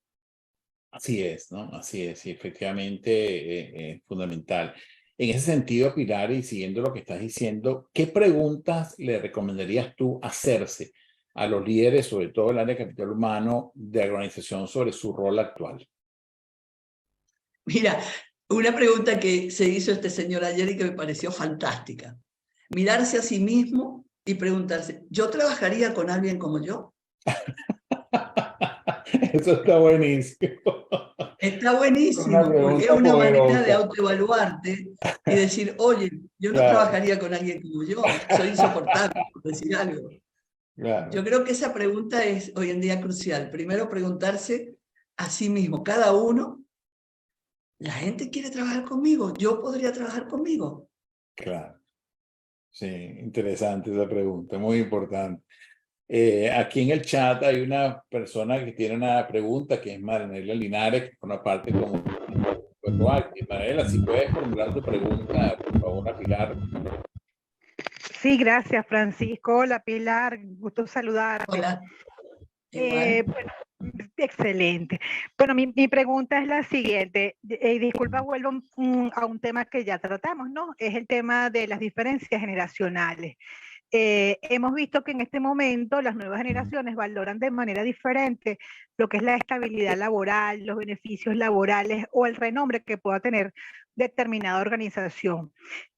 Speaker 1: Así es, ¿no? Así es, y efectivamente fundamental. En ese sentido, Pilar, y siguiendo lo que estás diciendo, ¿qué preguntas le recomendarías tú hacerse a los líderes, sobre todo el área de capital humano, de la organización sobre su rol actual?
Speaker 2: Mira, una pregunta que se hizo este señor ayer y que me pareció fantástica. Mirarse a sí mismo y preguntarse, ¿yo trabajaría con alguien como yo?
Speaker 1: Eso está buenísimo.
Speaker 2: Está
Speaker 1: Una
Speaker 2: buenísimo, porque es
Speaker 1: pregunta
Speaker 2: una manera de
Speaker 1: poderosa.
Speaker 2: autoevaluarte y decir, oye, yo no
Speaker 1: Claro,
Speaker 2: trabajaría con alguien como yo, soy insoportable, por decir algo.
Speaker 1: claro.
Speaker 2: Yo creo que esa pregunta es hoy en día crucial. Primero preguntarse a sí mismo, cada uno, ¿la gente quiere trabajar conmigo? ¿Yo podría trabajar conmigo?
Speaker 1: Claro. Sí, interesante esa pregunta, muy importante. Aquí en el chat hay una persona que tiene una pregunta, que es Maranela Linares, que forma parte como Proactive. Maranela, si puedes formular tu pregunta, por favor, a Pilar.
Speaker 5: Sí, gracias, Francisco. Hola, Pilar, gusto saludarte.
Speaker 2: Hola, igual.
Speaker 5: Bueno, excelente. Bueno, mi pregunta es la siguiente. Disculpa, vuelvo a un tema que ya tratamos, ¿no? Es el tema de las diferencias generacionales. Hemos visto que en este momento las nuevas generaciones valoran de manera diferente lo que es la estabilidad laboral, los beneficios laborales o el renombre que pueda tener determinada organización.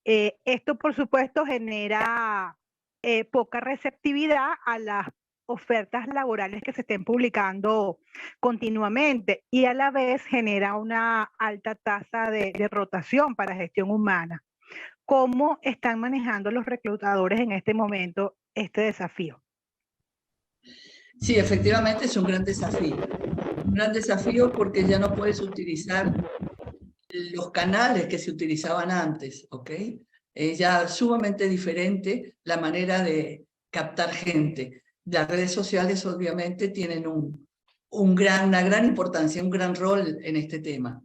Speaker 5: Esto, por supuesto, genera poca receptividad a las ofertas laborales que se estén publicando continuamente y a la vez genera una alta tasa de rotación para gestión humana. ¿Cómo están manejando los reclutadores en este momento este desafío?
Speaker 2: Sí, efectivamente es un gran desafío. Un gran desafío porque ya no puedes utilizar los canales que se utilizaban antes, ¿ok? Es ya sumamente diferente la manera de captar gente. Las redes sociales obviamente tienen una gran importancia, un gran rol en este tema.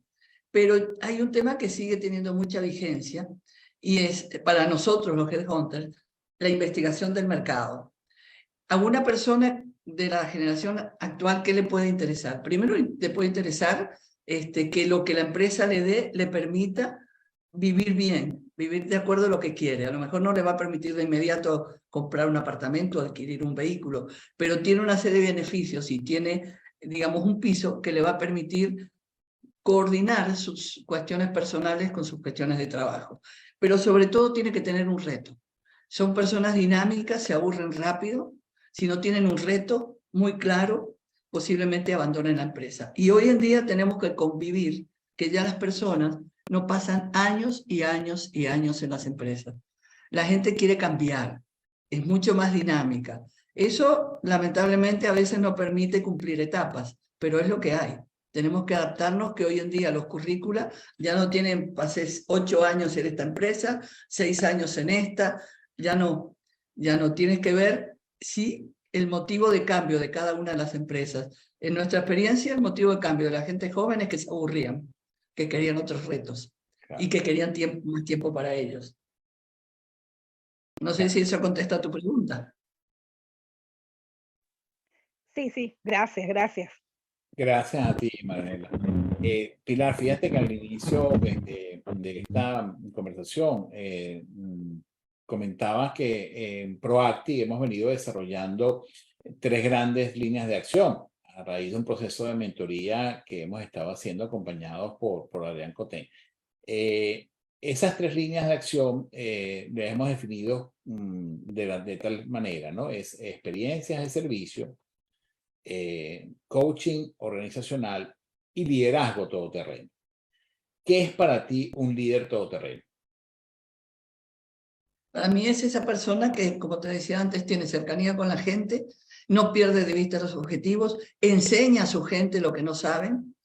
Speaker 2: Pero hay un tema que sigue teniendo mucha vigencia y es para nosotros los headhunters, la investigación del mercado. A una persona de la generación actual, ¿qué le puede interesar? Primero, le puede interesar que lo que la empresa le dé le permita vivir bien, vivir de acuerdo a lo que quiere. A lo mejor no le va a permitir de inmediato comprar un apartamento o adquirir un vehículo, pero tiene una serie de beneficios y tiene, digamos, un piso que le va a permitir coordinar sus cuestiones personales con sus cuestiones de trabajo. Pero sobre todo tiene que tener un reto. Son personas dinámicas, se aburren rápido. Si no tienen un reto muy claro, posiblemente abandonen la empresa. Y hoy en día tenemos que convivir, que ya las personas no pasan años y años y años en las empresas. La gente quiere cambiar, es mucho más dinámica. Eso, lamentablemente, a veces no permite cumplir etapas, pero es lo que hay. Tenemos que adaptarnos, que hoy en día los currícula ya no tienen, pases 8 años en esta empresa, 6 años en esta, ya no tienes que ver si el motivo de cambio de cada una de las empresas. En nuestra experiencia, el motivo de cambio de la gente joven es que se aburrían, que querían otros retos y que querían más tiempo para ellos. No sé si eso contesta a tu pregunta.
Speaker 5: Sí, gracias.
Speaker 1: Gracias a ti, Maranela. Pilar, fíjate que al inicio de esta conversación comentabas que en Proactive hemos venido desarrollando 3 grandes líneas de acción a raíz de un proceso de mentoría que hemos estado haciendo acompañados por Adrián Coté. Esas 3 líneas de acción las hemos definido de tal manera, ¿no? Es experiencias de servicio, coaching organizacional y liderazgo todoterreno. ¿Qué es para ti un líder todoterreno?
Speaker 2: Para mí es esa persona que, como te decía antes, tiene cercanía con la gente, no pierde de vista los objetivos, enseña a su gente lo que no saben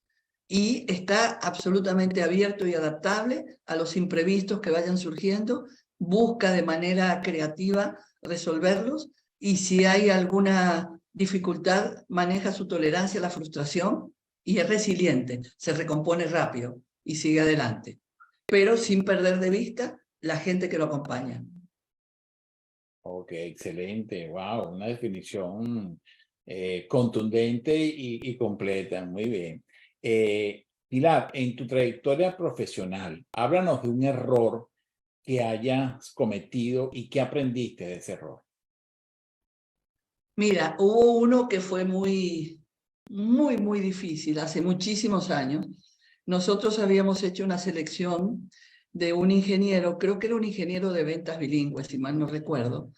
Speaker 2: y está absolutamente abierto y adaptable a los imprevistos que vayan surgiendo, busca de manera creativa resolverlos y si hay alguna dificultad, maneja su tolerancia a la frustración y es resiliente, se recompone rápido y sigue adelante, pero sin perder de vista la gente que lo acompaña.
Speaker 1: Ok, excelente. Wow, una definición contundente y completa. Muy bien. Pilar, en tu trayectoria profesional, háblanos de un error que hayas cometido y qué aprendiste de ese error.
Speaker 2: Mira, hubo uno que fue muy difícil, hace muchísimos años. Nosotros habíamos hecho una selección de un ingeniero, creo que era un ingeniero de ventas bilingües, si mal no recuerdo,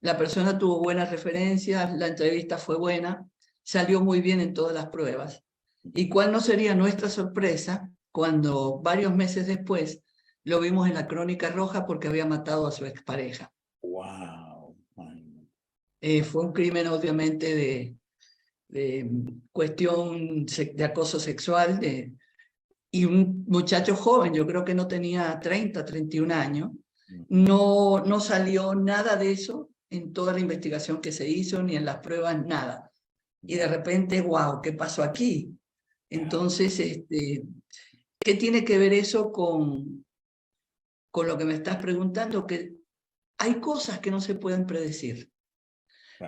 Speaker 2: La persona tuvo buenas referencias, la entrevista fue buena, salió muy bien en todas las pruebas. ¿Y cuál no sería nuestra sorpresa cuando varios meses después lo vimos en la Crónica Roja porque había matado a su expareja?
Speaker 1: Wow.
Speaker 2: Fue un crimen obviamente de cuestión de acoso sexual y un muchacho joven, yo creo que no tenía 30, 31 años. No salió nada de eso en toda la investigación que se hizo, ni en las pruebas, nada. Y de repente, wow, ¿qué pasó aquí? Entonces, ¿qué tiene que ver eso con lo que me estás preguntando? Que hay cosas que no se pueden predecir.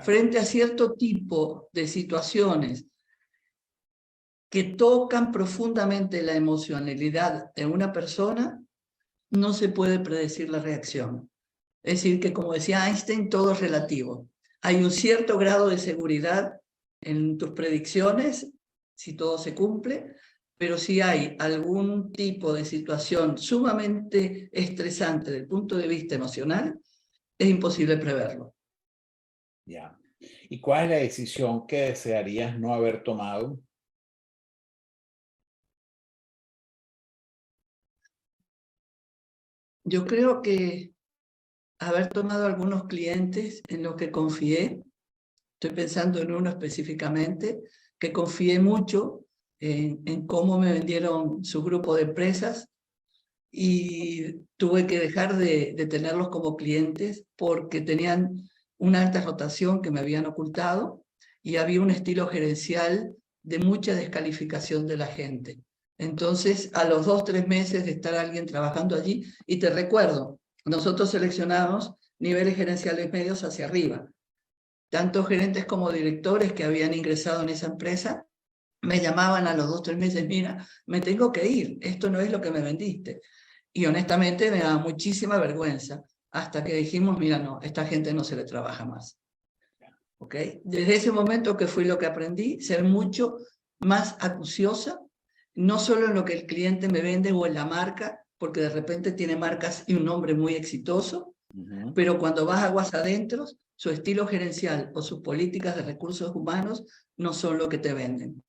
Speaker 2: Frente a cierto tipo de situaciones que tocan profundamente la emocionalidad de una persona, no se puede predecir la reacción. Es decir, que como decía Einstein, todo es relativo. Hay un cierto grado de seguridad en tus predicciones, si todo se cumple, pero si hay algún tipo de situación sumamente estresante desde el punto de vista emocional, es imposible preverlo.
Speaker 1: Ya. ¿Y cuál es la decisión que desearías no haber tomado?
Speaker 2: Yo creo que haber tomado algunos clientes en los que confié, estoy pensando en uno específicamente, que confié mucho en cómo me vendieron su grupo de empresas y tuve que dejar de tenerlos como clientes porque tenían una alta rotación que me habían ocultado y había un estilo gerencial de mucha descalificación de la gente. Entonces, a los 2 o 3 meses de estar alguien trabajando allí, y te recuerdo, nosotros seleccionamos niveles gerenciales medios hacia arriba. Tanto gerentes como directores que habían ingresado en esa empresa me llamaban a los 2 o 3 meses, mira, me tengo que ir, esto no es lo que me vendiste. Y honestamente me daba muchísima vergüenza, hasta que dijimos, mira, no, esta gente no se le trabaja más. ¿Ok? Desde ese momento que fue lo que aprendí, ser mucho más acuciosa, no solo en lo que el cliente me vende o en la marca, porque de repente tiene marcas y un nombre muy exitoso, pero cuando vas aguas adentro, su estilo gerencial o sus políticas de recursos humanos no son lo que te venden.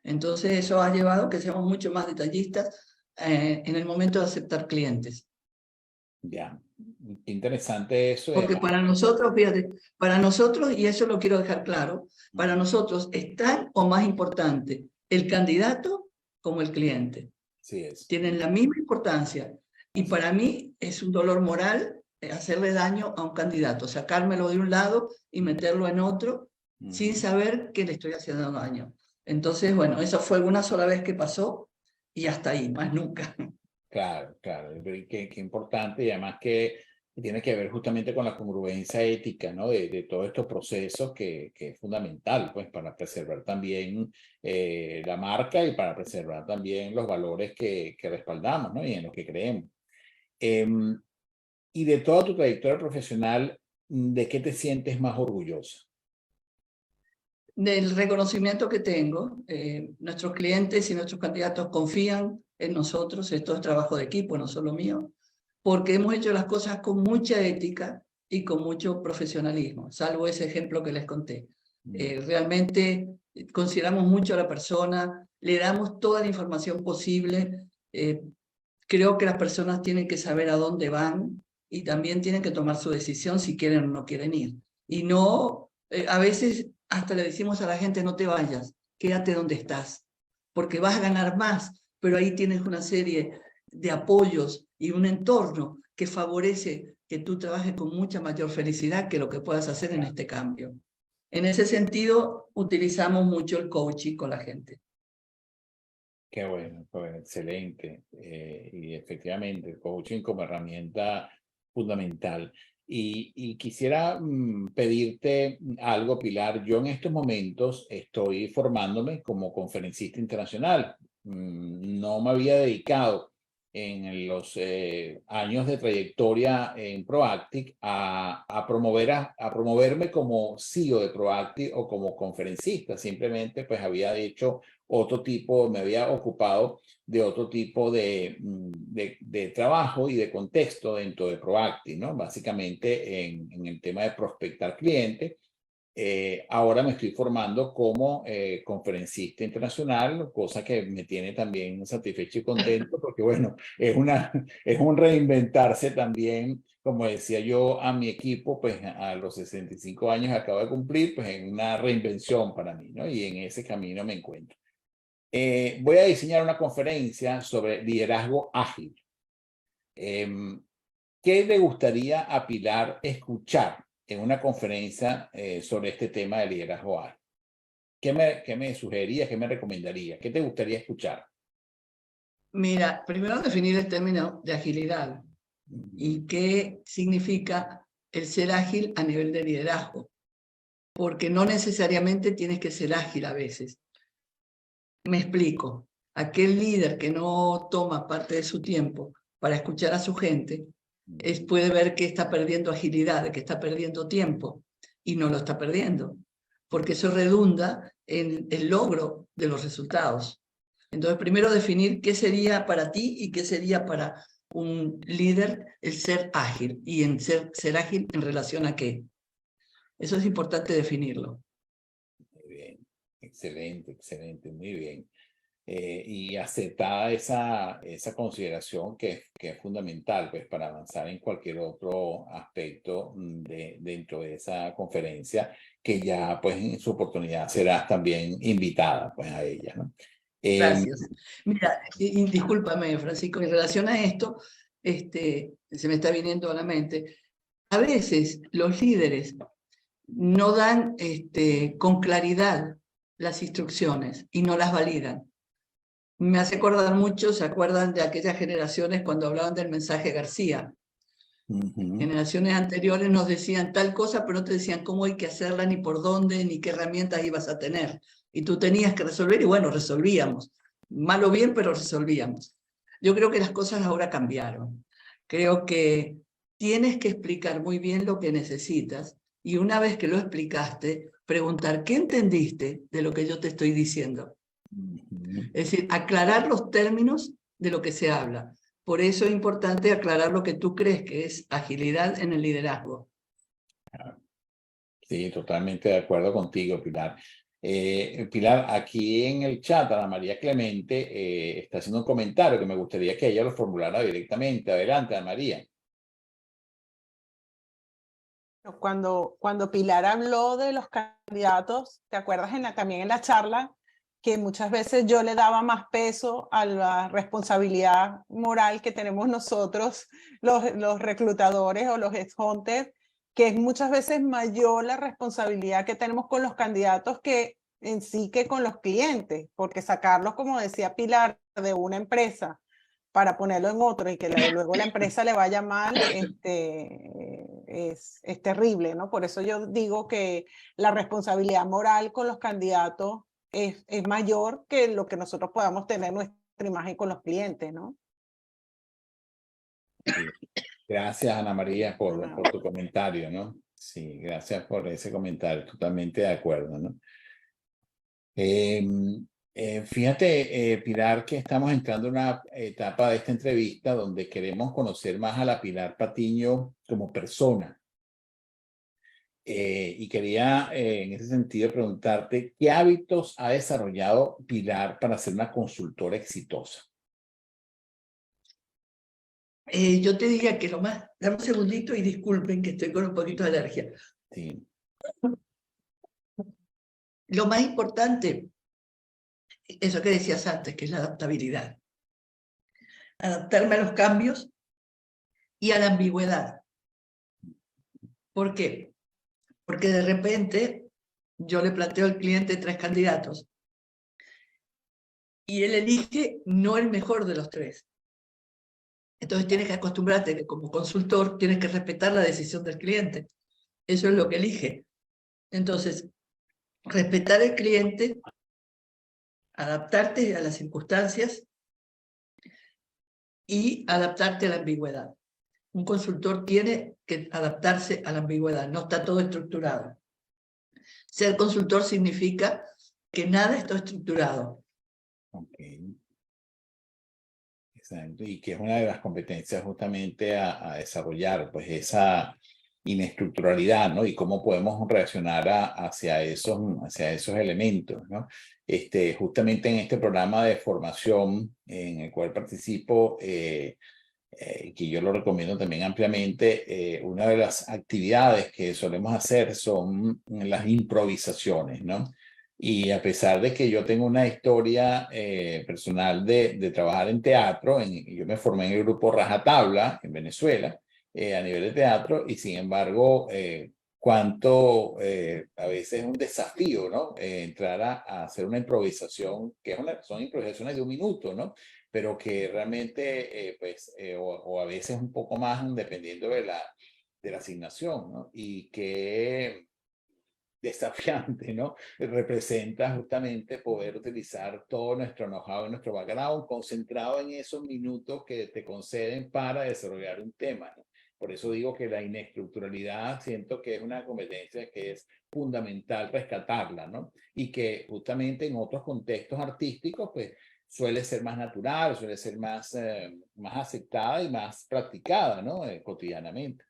Speaker 2: Entonces eso ha llevado a que seamos mucho más detallistas en el momento de aceptar clientes.
Speaker 1: Ya, qué interesante eso.
Speaker 2: Porque para nosotros, fíjate, para nosotros, y eso lo quiero dejar claro, para nosotros es tan o más importante el candidato como el cliente.
Speaker 1: Sí es.
Speaker 2: Tienen la misma importancia. Y para mí es un dolor moral hacerle daño a un candidato, sacármelo de un lado y meterlo en otro sin saber que le estoy haciendo daño. Entonces, bueno, eso fue una sola vez que pasó y hasta ahí, más nunca.
Speaker 1: Claro, claro, qué importante, y además que tiene que ver justamente con la congruencia ética, ¿no? De todos estos procesos que es fundamental, pues, para preservar también la marca y para preservar también los valores que respaldamos, ¿no? Y en los que creemos. Y de toda tu trayectoria profesional, ¿de qué te sientes más orgullosa?
Speaker 2: Del reconocimiento que tengo. Nuestros clientes y nuestros candidatos confían en nosotros, esto es trabajo de equipo, no solo mío, porque hemos hecho las cosas con mucha ética y con mucho profesionalismo, salvo ese ejemplo que les conté. Realmente consideramos mucho a la persona, le damos toda la información posible. Creo que las personas tienen que saber a dónde van y también tienen que tomar su decisión si quieren o no quieren ir. Y no, a veces hasta le decimos a la gente, no te vayas, quédate donde estás, porque vas a ganar más, pero ahí tienes una serie de apoyos y un entorno que favorece que tú trabajes con mucha mayor felicidad que lo que puedas hacer en este cambio. En ese sentido, utilizamos mucho el coaching con la gente.
Speaker 1: Qué bueno, excelente. Y efectivamente, el coaching como herramienta fundamental. Y quisiera pedirte algo, Pilar. Yo en estos momentos estoy formándome como conferencista internacional. No me había dedicado en los años de trayectoria en Proactic a promoverme como CEO de Proactic o como conferencista. Simplemente pues había hecho otro tipo, me había ocupado de otro tipo de trabajo y de contexto dentro de Proactic, ¿no? Básicamente en el tema de prospectar clientes. Ahora me estoy formando como conferencista internacional, cosa que me tiene también satisfecho y contento porque, bueno, es un reinventarse también, como decía yo a mi equipo, pues a los 65 años que acabo de cumplir, pues en una reinvención para mí, ¿no? Y en ese camino me encuentro. Voy a diseñar una conferencia sobre liderazgo ágil. ¿Qué le gustaría a Pilar escuchar en una conferencia sobre este tema de liderazgo ágil? ¿Qué me sugeriría, qué me recomendaría? ¿Qué te gustaría escuchar?
Speaker 2: Mira, primero definir el término de agilidad y qué significa el ser ágil a nivel de liderazgo, porque no necesariamente tienes que ser ágil a veces. Me explico. Aquel líder que no toma parte de su tiempo para escuchar a su gente puede ver que está perdiendo agilidad, que está perdiendo tiempo, y no lo está perdiendo, porque eso redunda en el logro de los resultados. Entonces, primero definir qué sería para ti y qué sería para un líder el ser ágil, y en ser ágil en relación a qué. Eso es importante definirlo.
Speaker 1: Muy bien, excelente, excelente, muy bien. Y aceptada esa consideración que es fundamental pues, para avanzar en cualquier otro aspecto dentro de esa conferencia, que ya pues en su oportunidad serás también invitada pues, a ella, ¿no?
Speaker 2: Gracias. Mira, y discúlpame, Francisco, en relación a esto, se me está viniendo a la mente, a veces los líderes no dan con claridad las instrucciones y no las validan. Me hace acordar mucho, ¿se acuerdan de aquellas generaciones cuando hablaban del mensaje García? Generaciones anteriores nos decían tal cosa, pero no te decían cómo hay que hacerla, ni por dónde, ni qué herramientas ibas a tener. Y tú tenías que resolver, y bueno, resolvíamos. Mal o bien, pero resolvíamos. Yo creo que las cosas ahora cambiaron. Creo que tienes que explicar muy bien lo que necesitas, y una vez que lo explicaste, preguntar, ¿qué entendiste de lo que yo te estoy diciendo? Es decir, aclarar los términos de lo que se habla. Por eso es importante aclarar lo que tú crees que es agilidad en el liderazgo.
Speaker 1: Sí, totalmente de acuerdo contigo, Pilar. Pilar, aquí en el chat, Ana María Clemente está haciendo un comentario que me gustaría que ella lo formulara directamente. Adelante, Ana María.
Speaker 6: Cuando Pilar habló de los candidatos, ¿te acuerdas también en la charla que muchas veces yo le daba más peso a la responsabilidad moral que tenemos nosotros, los reclutadores o los headhunters, que es muchas veces mayor la responsabilidad que tenemos con los candidatos que en sí que con los clientes, porque sacarlos, como decía Pilar, de una empresa para ponerlo en otro y que luego la empresa le vaya mal, es terrible, ¿no? Por eso yo digo que la responsabilidad moral con los candidatos es mayor que lo que nosotros podamos tener nuestra imagen con los clientes, ¿no?
Speaker 1: Sí. Gracias, Ana María, por tu comentario, ¿no? Sí, gracias por ese comentario, totalmente de acuerdo, ¿no? Fíjate, Pilar, que estamos entrando en una etapa de esta entrevista donde queremos conocer más a la Pilar Patiño como persona. Y quería, en ese sentido, preguntarte, ¿qué hábitos ha desarrollado Pilar para ser una consultora exitosa?
Speaker 2: Yo te diría que lo más... Dame un segundito y disculpen que estoy con un poquito de alergia.
Speaker 1: Sí.
Speaker 2: Lo más importante, eso que decías antes, que es la adaptabilidad. Adaptarme a los cambios y a la ambigüedad. ¿Por qué? Porque de repente yo le planteo al cliente 3 candidatos y él elige no el mejor de los 3. Entonces tienes que acostumbrarte que como consultor tienes que respetar la decisión del cliente. Eso es lo que elige. Entonces, respetar al cliente, adaptarte a las circunstancias y adaptarte a la ambigüedad. Un consultor tiene que adaptarse a la ambigüedad, no está todo estructurado. Ser consultor significa que nada está estructurado.
Speaker 1: Ok. Exacto. Y que es una de las competencias justamente a desarrollar, pues esa inestructuralidad, ¿no? Y cómo podemos reaccionar hacia esos elementos, ¿no? Justamente en este programa de formación en el cual participo, que yo lo recomiendo también ampliamente, una de las actividades que solemos hacer son las improvisaciones, ¿no? Y a pesar de que yo tengo una historia personal de trabajar en teatro, yo me formé en el grupo Rajatabla en Venezuela a nivel de teatro, y sin embargo, a veces es un desafío, ¿no? Entrar a hacer una improvisación, son improvisaciones de un minuto, ¿no? Pero que realmente, o a veces un poco más, dependiendo de la asignación, ¿no? Y que desafiante, ¿no? Representa justamente poder utilizar todo nuestro know-how, nuestro background, concentrado en esos minutos que te conceden para desarrollar un tema, ¿no? Por eso digo que la inestructuralidad siento que es una competencia que es fundamental rescatarla, ¿no? Y que justamente en otros contextos artísticos, pues, suele ser más natural, suele ser más aceptada y más practicada, ¿no? Cotidianamente.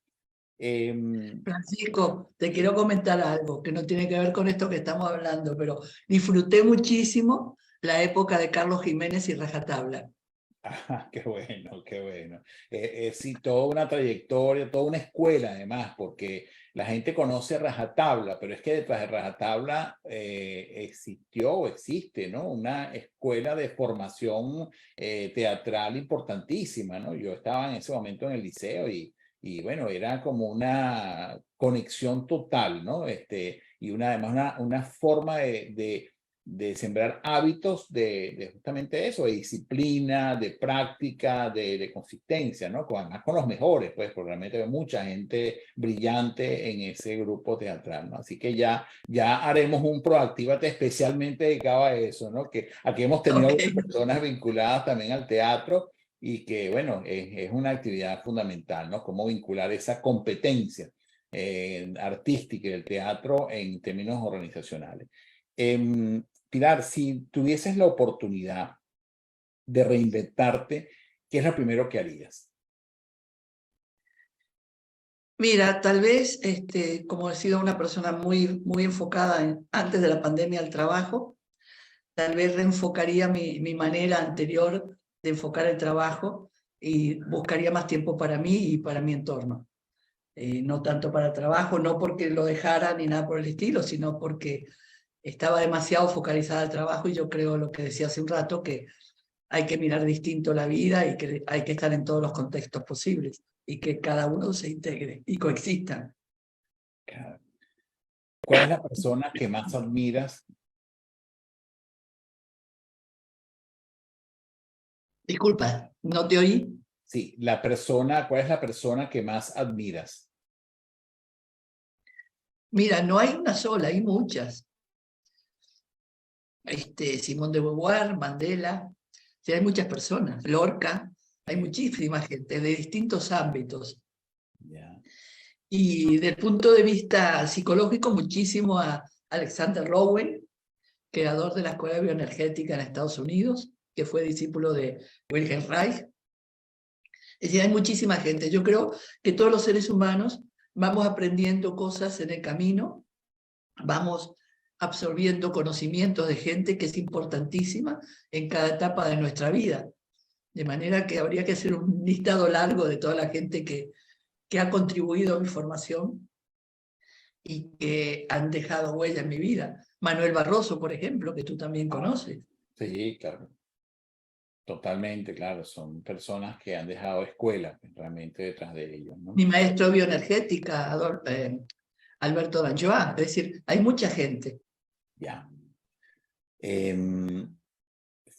Speaker 2: Francisco, te quiero comentar algo que no tiene que ver con esto que estamos hablando, pero disfruté muchísimo la época de Carlos Jiménez y Rajatabla.
Speaker 1: Ah, qué bueno, qué bueno. Sí, toda una trayectoria, toda una escuela además, porque la gente conoce Rajatabla, pero es que detrás de Rajatabla existió o existe, ¿no? Una escuela de formación teatral importantísima, ¿no? Yo estaba en ese momento en el liceo y bueno, era como una conexión total, ¿no? Y además una forma de sembrar hábitos de justamente eso, de disciplina, de práctica, de consistencia, ¿no? Además con los mejores, pues, porque realmente hay mucha gente brillante en ese grupo teatral, ¿no? Así que ya haremos un Proactívate especialmente dedicado a eso, ¿no? Que aquí hemos tenido personas vinculadas también al teatro y que, bueno, es una actividad fundamental, ¿no? Cómo vincular esa competencia artística del teatro en términos organizacionales. Pilar, si tuvieses la oportunidad de reinventarte, ¿qué es lo primero que harías?
Speaker 2: Mira, tal vez, como he sido una persona muy, muy enfocada antes de la pandemia al trabajo, tal vez reenfocaría mi manera anterior de enfocar el trabajo y buscaría más tiempo para mí y para mi entorno. No tanto para el trabajo, no porque lo dejara ni nada por el estilo, sino porque estaba demasiado focalizada al trabajo y yo creo lo que decía hace un rato, que hay que mirar distinto la vida y que hay que estar en todos los contextos posibles y que cada uno se integre y coexistan.
Speaker 1: ¿Cuál es la persona que más admiras?
Speaker 2: Disculpa, ¿no te oí?
Speaker 1: Sí, ¿cuál es la persona que más admiras?
Speaker 2: Mira, no hay una sola, hay muchas. Simón de Beauvoir, Mandela, sí, hay muchas personas, Lorca, hay muchísima gente de distintos ámbitos.
Speaker 1: Yeah.
Speaker 2: Y del punto de vista psicológico, muchísimo a Alexander Lowen, creador de la Escuela Bioenergética en Estados Unidos, que fue discípulo de Wilhelm Reich. Es decir, hay muchísima gente. Yo creo que todos los seres humanos vamos aprendiendo cosas en el camino, vamos absorbiendo conocimientos de gente que es importantísima en cada etapa de nuestra vida. De manera que habría que hacer un listado largo de toda la gente que ha contribuido a mi formación y que han dejado huella en mi vida. Manuel Barroso, por ejemplo, que tú también conoces.
Speaker 1: Sí, claro. Totalmente, claro. Son personas que han dejado escuela realmente detrás de ellos, ¿no?
Speaker 2: Mi maestro de bioenergética, Alberto Danjoa. Es decir, hay mucha gente.
Speaker 1: Ya.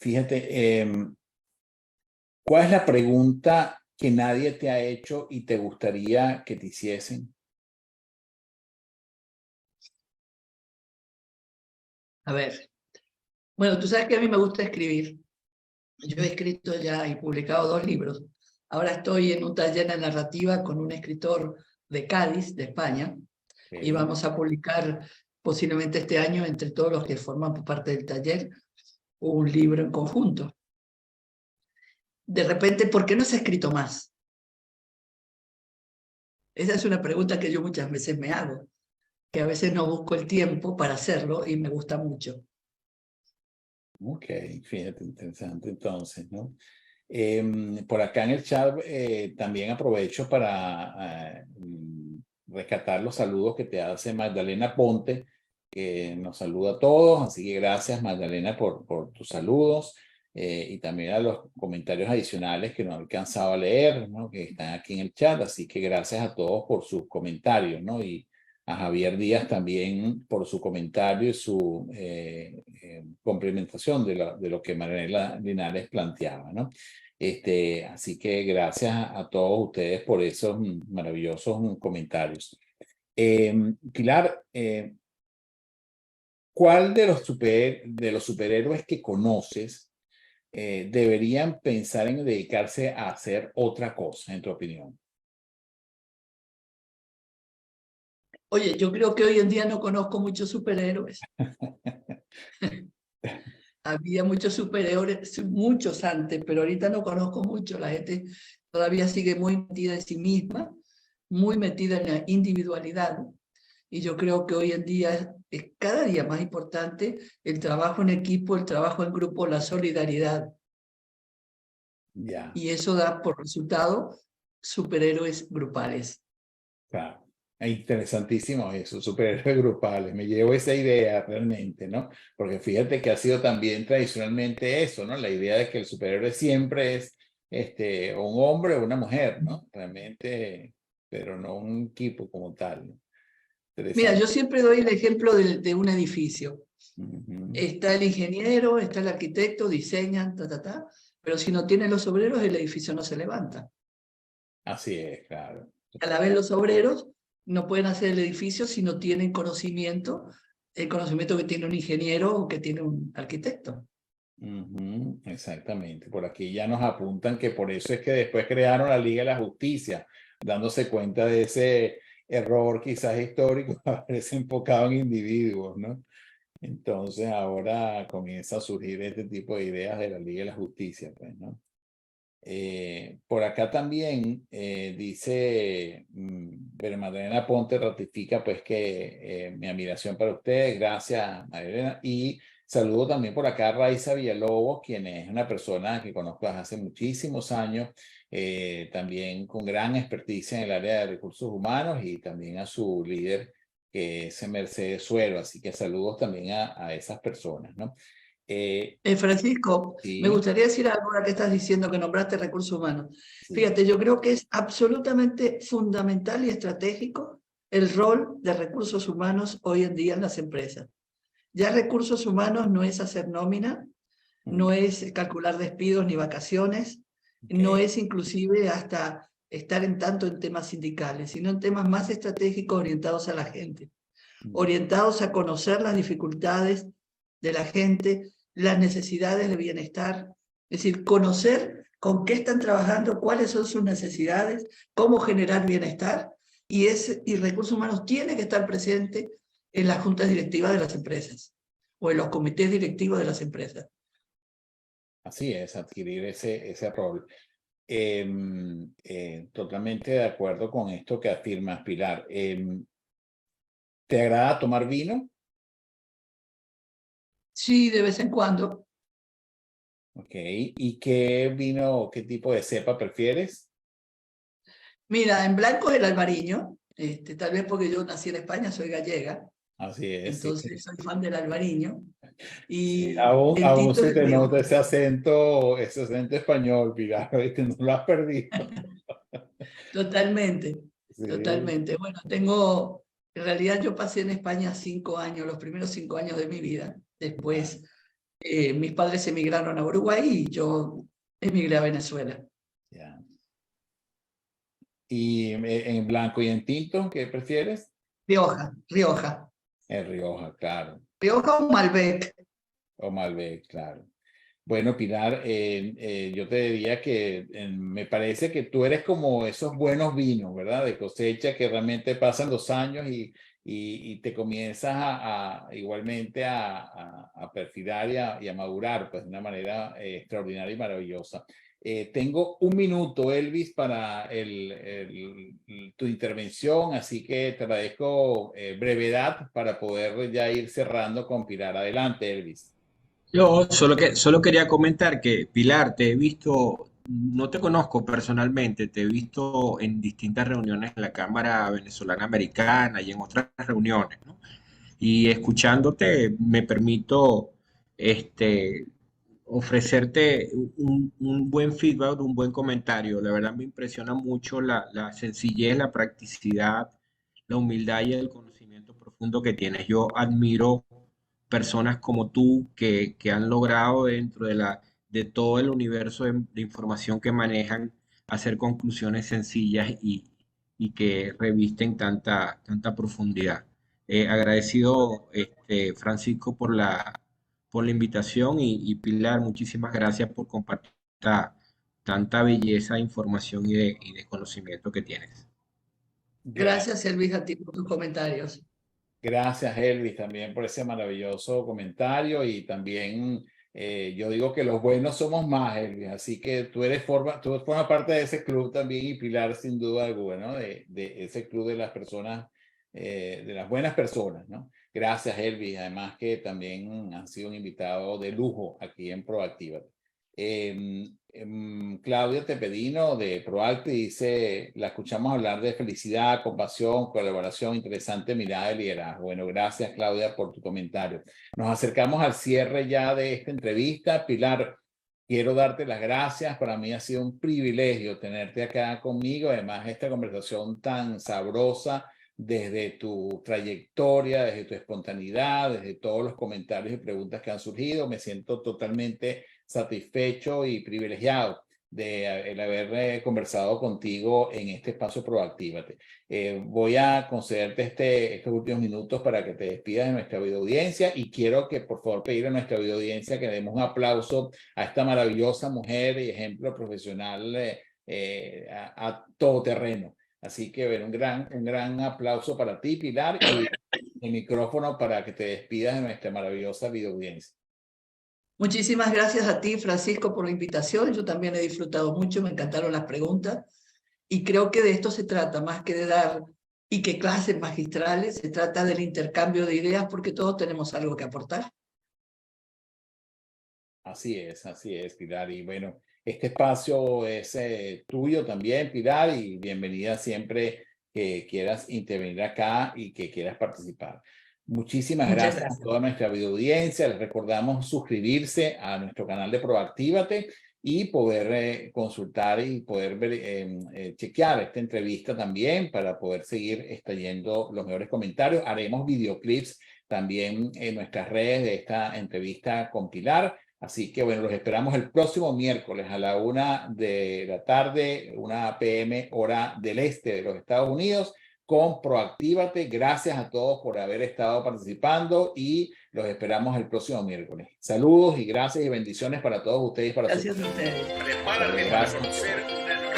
Speaker 1: Fíjate, ¿cuál es la pregunta que nadie te ha hecho y te gustaría que te hiciesen?
Speaker 2: A ver. Bueno, tú sabes que a mí me gusta escribir. Yo he escrito ya y publicado 2 libros. Ahora estoy en un taller de narrativa con un escritor de Cádiz, de España, y vamos a publicar posiblemente este año, entre todos los que forman parte del taller, un libro en conjunto. De repente, ¿por qué no se ha escrito más? Esa es una pregunta que yo muchas veces me hago, que a veces no busco el tiempo para hacerlo y me gusta mucho.
Speaker 1: Ok, fíjate, interesante entonces, ¿no? Por acá en el chat también aprovecho para rescatar los saludos que te hace Magdalena Ponte, que nos saluda a todos, así que gracias Magdalena por tus saludos y también a los comentarios adicionales que no he alcanzado a leer, ¿no? Que están aquí en el chat, así que gracias a todos por sus comentarios, ¿no? Y a Javier Díaz también por su comentario y su complementación de lo que Marianela Linares planteaba, ¿no? Así que gracias a todos ustedes por esos maravillosos comentarios. Pilar, ¿cuál de los superhéroes que conoces deberían pensar en dedicarse a hacer otra cosa, en tu opinión?
Speaker 2: Oye, yo creo que hoy en día no conozco muchos superhéroes. Había muchos superhéroes, muchos antes, pero ahorita no conozco mucho. La gente todavía sigue muy metida en sí misma, muy metida en la individualidad. Y yo creo que hoy en día es cada día más importante el trabajo en equipo, el trabajo en grupo, la solidaridad.
Speaker 1: Ya.
Speaker 2: Y eso da por resultado superhéroes grupales.
Speaker 1: Claro. Es interesantísimo eso, superhéroes grupales. Me llevo esa idea realmente, ¿no? Porque fíjate que ha sido también tradicionalmente eso, ¿no? La idea de que el superhéroe siempre es un hombre o una mujer, ¿no? Realmente, pero no un equipo como tal, ¿no?
Speaker 2: Mira, yo siempre doy el ejemplo de un edificio.
Speaker 1: Uh-huh.
Speaker 2: Está el ingeniero, está el arquitecto, diseñan, pero si no tienen los obreros, el edificio no se levanta.
Speaker 1: Así es, claro.
Speaker 2: A la vez los obreros no pueden hacer el edificio si no tienen conocimiento, el conocimiento que tiene un ingeniero o que tiene un arquitecto.
Speaker 1: Uh-huh. Exactamente. Por aquí ya nos apuntan que por eso es que después crearon la Liga de la Justicia, dándose cuenta de ese error quizás histórico, haberse enfocado en individuos, ¿no? Entonces ahora comienza a surgir este tipo de ideas de la Liga de la Justicia, pues, ¿no? Por acá también dice, pero Magdalena Ponte ratifica pues que mi admiración para ustedes, gracias Magdalena, y saludo también por acá a Raiza Villalobos, quien es una persona que conozco desde hace muchísimos años, también con gran experticia en el área de recursos humanos y también a su líder que es Mercedes Suero, así que saludos también a esas personas, ¿no?
Speaker 2: Francisco,
Speaker 1: sí.
Speaker 2: Me gustaría decir algo ahora que estás diciendo que nombraste recursos humanos.
Speaker 1: Sí.
Speaker 2: Fíjate, yo creo que es absolutamente fundamental y estratégico el rol de recursos humanos hoy en día en las empresas. Ya recursos humanos no es hacer nómina, no es calcular despidos ni vacaciones, no es inclusive hasta estar en tanto en temas sindicales, sino en temas más estratégicos orientados a la gente, orientados a conocer las dificultades de la gente, las necesidades de bienestar, es decir, conocer con qué están trabajando, cuáles son sus necesidades, cómo generar bienestar, y recursos humanos tiene que estar presente en las juntas directivas de las empresas o en los comités directivos de las empresas.
Speaker 1: Así es, adquirir ese rol. Totalmente de acuerdo con esto que afirmas, Pilar. ¿Te agrada tomar vino?
Speaker 2: Sí, de vez en cuando.
Speaker 1: Ok, ¿y qué vino, qué tipo de cepa prefieres?
Speaker 2: Mira, en blanco es el albariño, tal vez porque yo nací en España, soy gallega.
Speaker 1: Así es.
Speaker 2: Entonces
Speaker 1: sí.
Speaker 2: soy fan del albariño. Y
Speaker 1: sí, aún se te nota
Speaker 2: es
Speaker 1: ese acento español, Pilar, ¿viste? No lo has perdido.
Speaker 2: Totalmente,
Speaker 1: Sí.
Speaker 2: totalmente. Bueno, en realidad yo pasé en España 5 años, los primeros 5 años de mi vida. Después mis padres emigraron a Uruguay y yo emigré a Venezuela.
Speaker 1: Ya. ¿Y en blanco y en tinto, qué prefieres?
Speaker 2: Rioja.
Speaker 1: En Rioja, claro.
Speaker 2: Rioja o Malbec.
Speaker 1: O Malbec, claro. Bueno, Pilar, yo te diría que me parece que tú eres como esos buenos vinos, ¿verdad? De cosecha que realmente pasan los años y te comienzas igualmente a perfilar y a madurar, pues de una manera extraordinaria y maravillosa. Tengo un minuto, Elvis, para tu intervención, así que te agradezco brevedad para poder ya ir cerrando con Pilar. Adelante, Elvis.
Speaker 7: Yo solo quería comentar que, Pilar, te he visto, no te conozco personalmente, te he visto en distintas reuniones en la Cámara Venezolana Americana y en otras reuniones, ¿no? Y escuchándote me permito este, ofrecerte un buen feedback, un buen comentario. La verdad me impresiona mucho la sencillez, la practicidad, la humildad y el conocimiento profundo que tienes. Yo admiro personas como tú que han logrado dentro de todo el universo de información que manejan hacer conclusiones sencillas y que revisten tanta profundidad. Agradecido, Francisco, por la invitación y Pilar, muchísimas gracias por compartir tanta belleza de información y de conocimiento que tienes.
Speaker 2: Gracias, Elvis, a ti por tus comentarios.
Speaker 1: Gracias, Elvis, también por ese maravilloso comentario y también yo digo que los buenos somos más, Elvis, así que tú formas parte de ese club también y Pilar sin duda alguna, ¿no? De ese club de las personas, de las buenas personas, ¿no? Gracias, Elvis, además que también han sido un invitado de lujo aquí en Proactívate. Claudia Tepedino de Proacti dice, la escuchamos hablar de felicidad, compasión, colaboración, interesante mirada de liderazgo. Bueno, gracias Claudia por tu comentario. Nos acercamos al cierre ya de esta entrevista. Pilar, quiero darte las gracias. Para mí ha sido un privilegio tenerte acá conmigo. Además, esta conversación tan sabrosa desde tu trayectoria, desde tu espontaneidad, desde todos los comentarios y preguntas que han surgido. Me siento totalmente satisfecho y privilegiado de el haber conversado contigo en este espacio Proactívate. Voy a concederte estos últimos minutos para que te despidas de nuestra videoaudiencia y quiero que por favor pedir a nuestra videoaudiencia que demos un aplauso a esta maravillosa mujer y ejemplo profesional a todoterreno. Así que bueno, un gran aplauso para ti, Pilar, y el micrófono para que te despidas de nuestra maravillosa videoaudiencia.
Speaker 2: Muchísimas gracias a ti, Francisco, por la invitación. Yo también he disfrutado mucho, me encantaron las preguntas y creo que de esto se trata, más que de dar y que clases magistrales, se trata del intercambio de ideas porque todos tenemos algo que aportar.
Speaker 1: Así es, Pilar. Y bueno, este espacio es tuyo también, Pilar, y bienvenida siempre que quieras intervenir acá y que quieras participar. Muchísimas gracias a toda nuestra videoaudiencia. Les recordamos suscribirse a nuestro canal de Proactívate y poder consultar y poder chequear esta entrevista también para poder seguir extrayendo los mejores comentarios. Haremos videoclips también en nuestras redes de esta entrevista con Pilar. Así que bueno, los esperamos el próximo miércoles a la 1 de la tarde, 1 p.m. hora del este de los Estados Unidos, con Proactívate. Gracias a todos por haber estado participando y los esperamos el próximo miércoles. Saludos y gracias y bendiciones para todos ustedes.
Speaker 2: Gracias a ustedes.
Speaker 1: Prepárate para conocer una nueva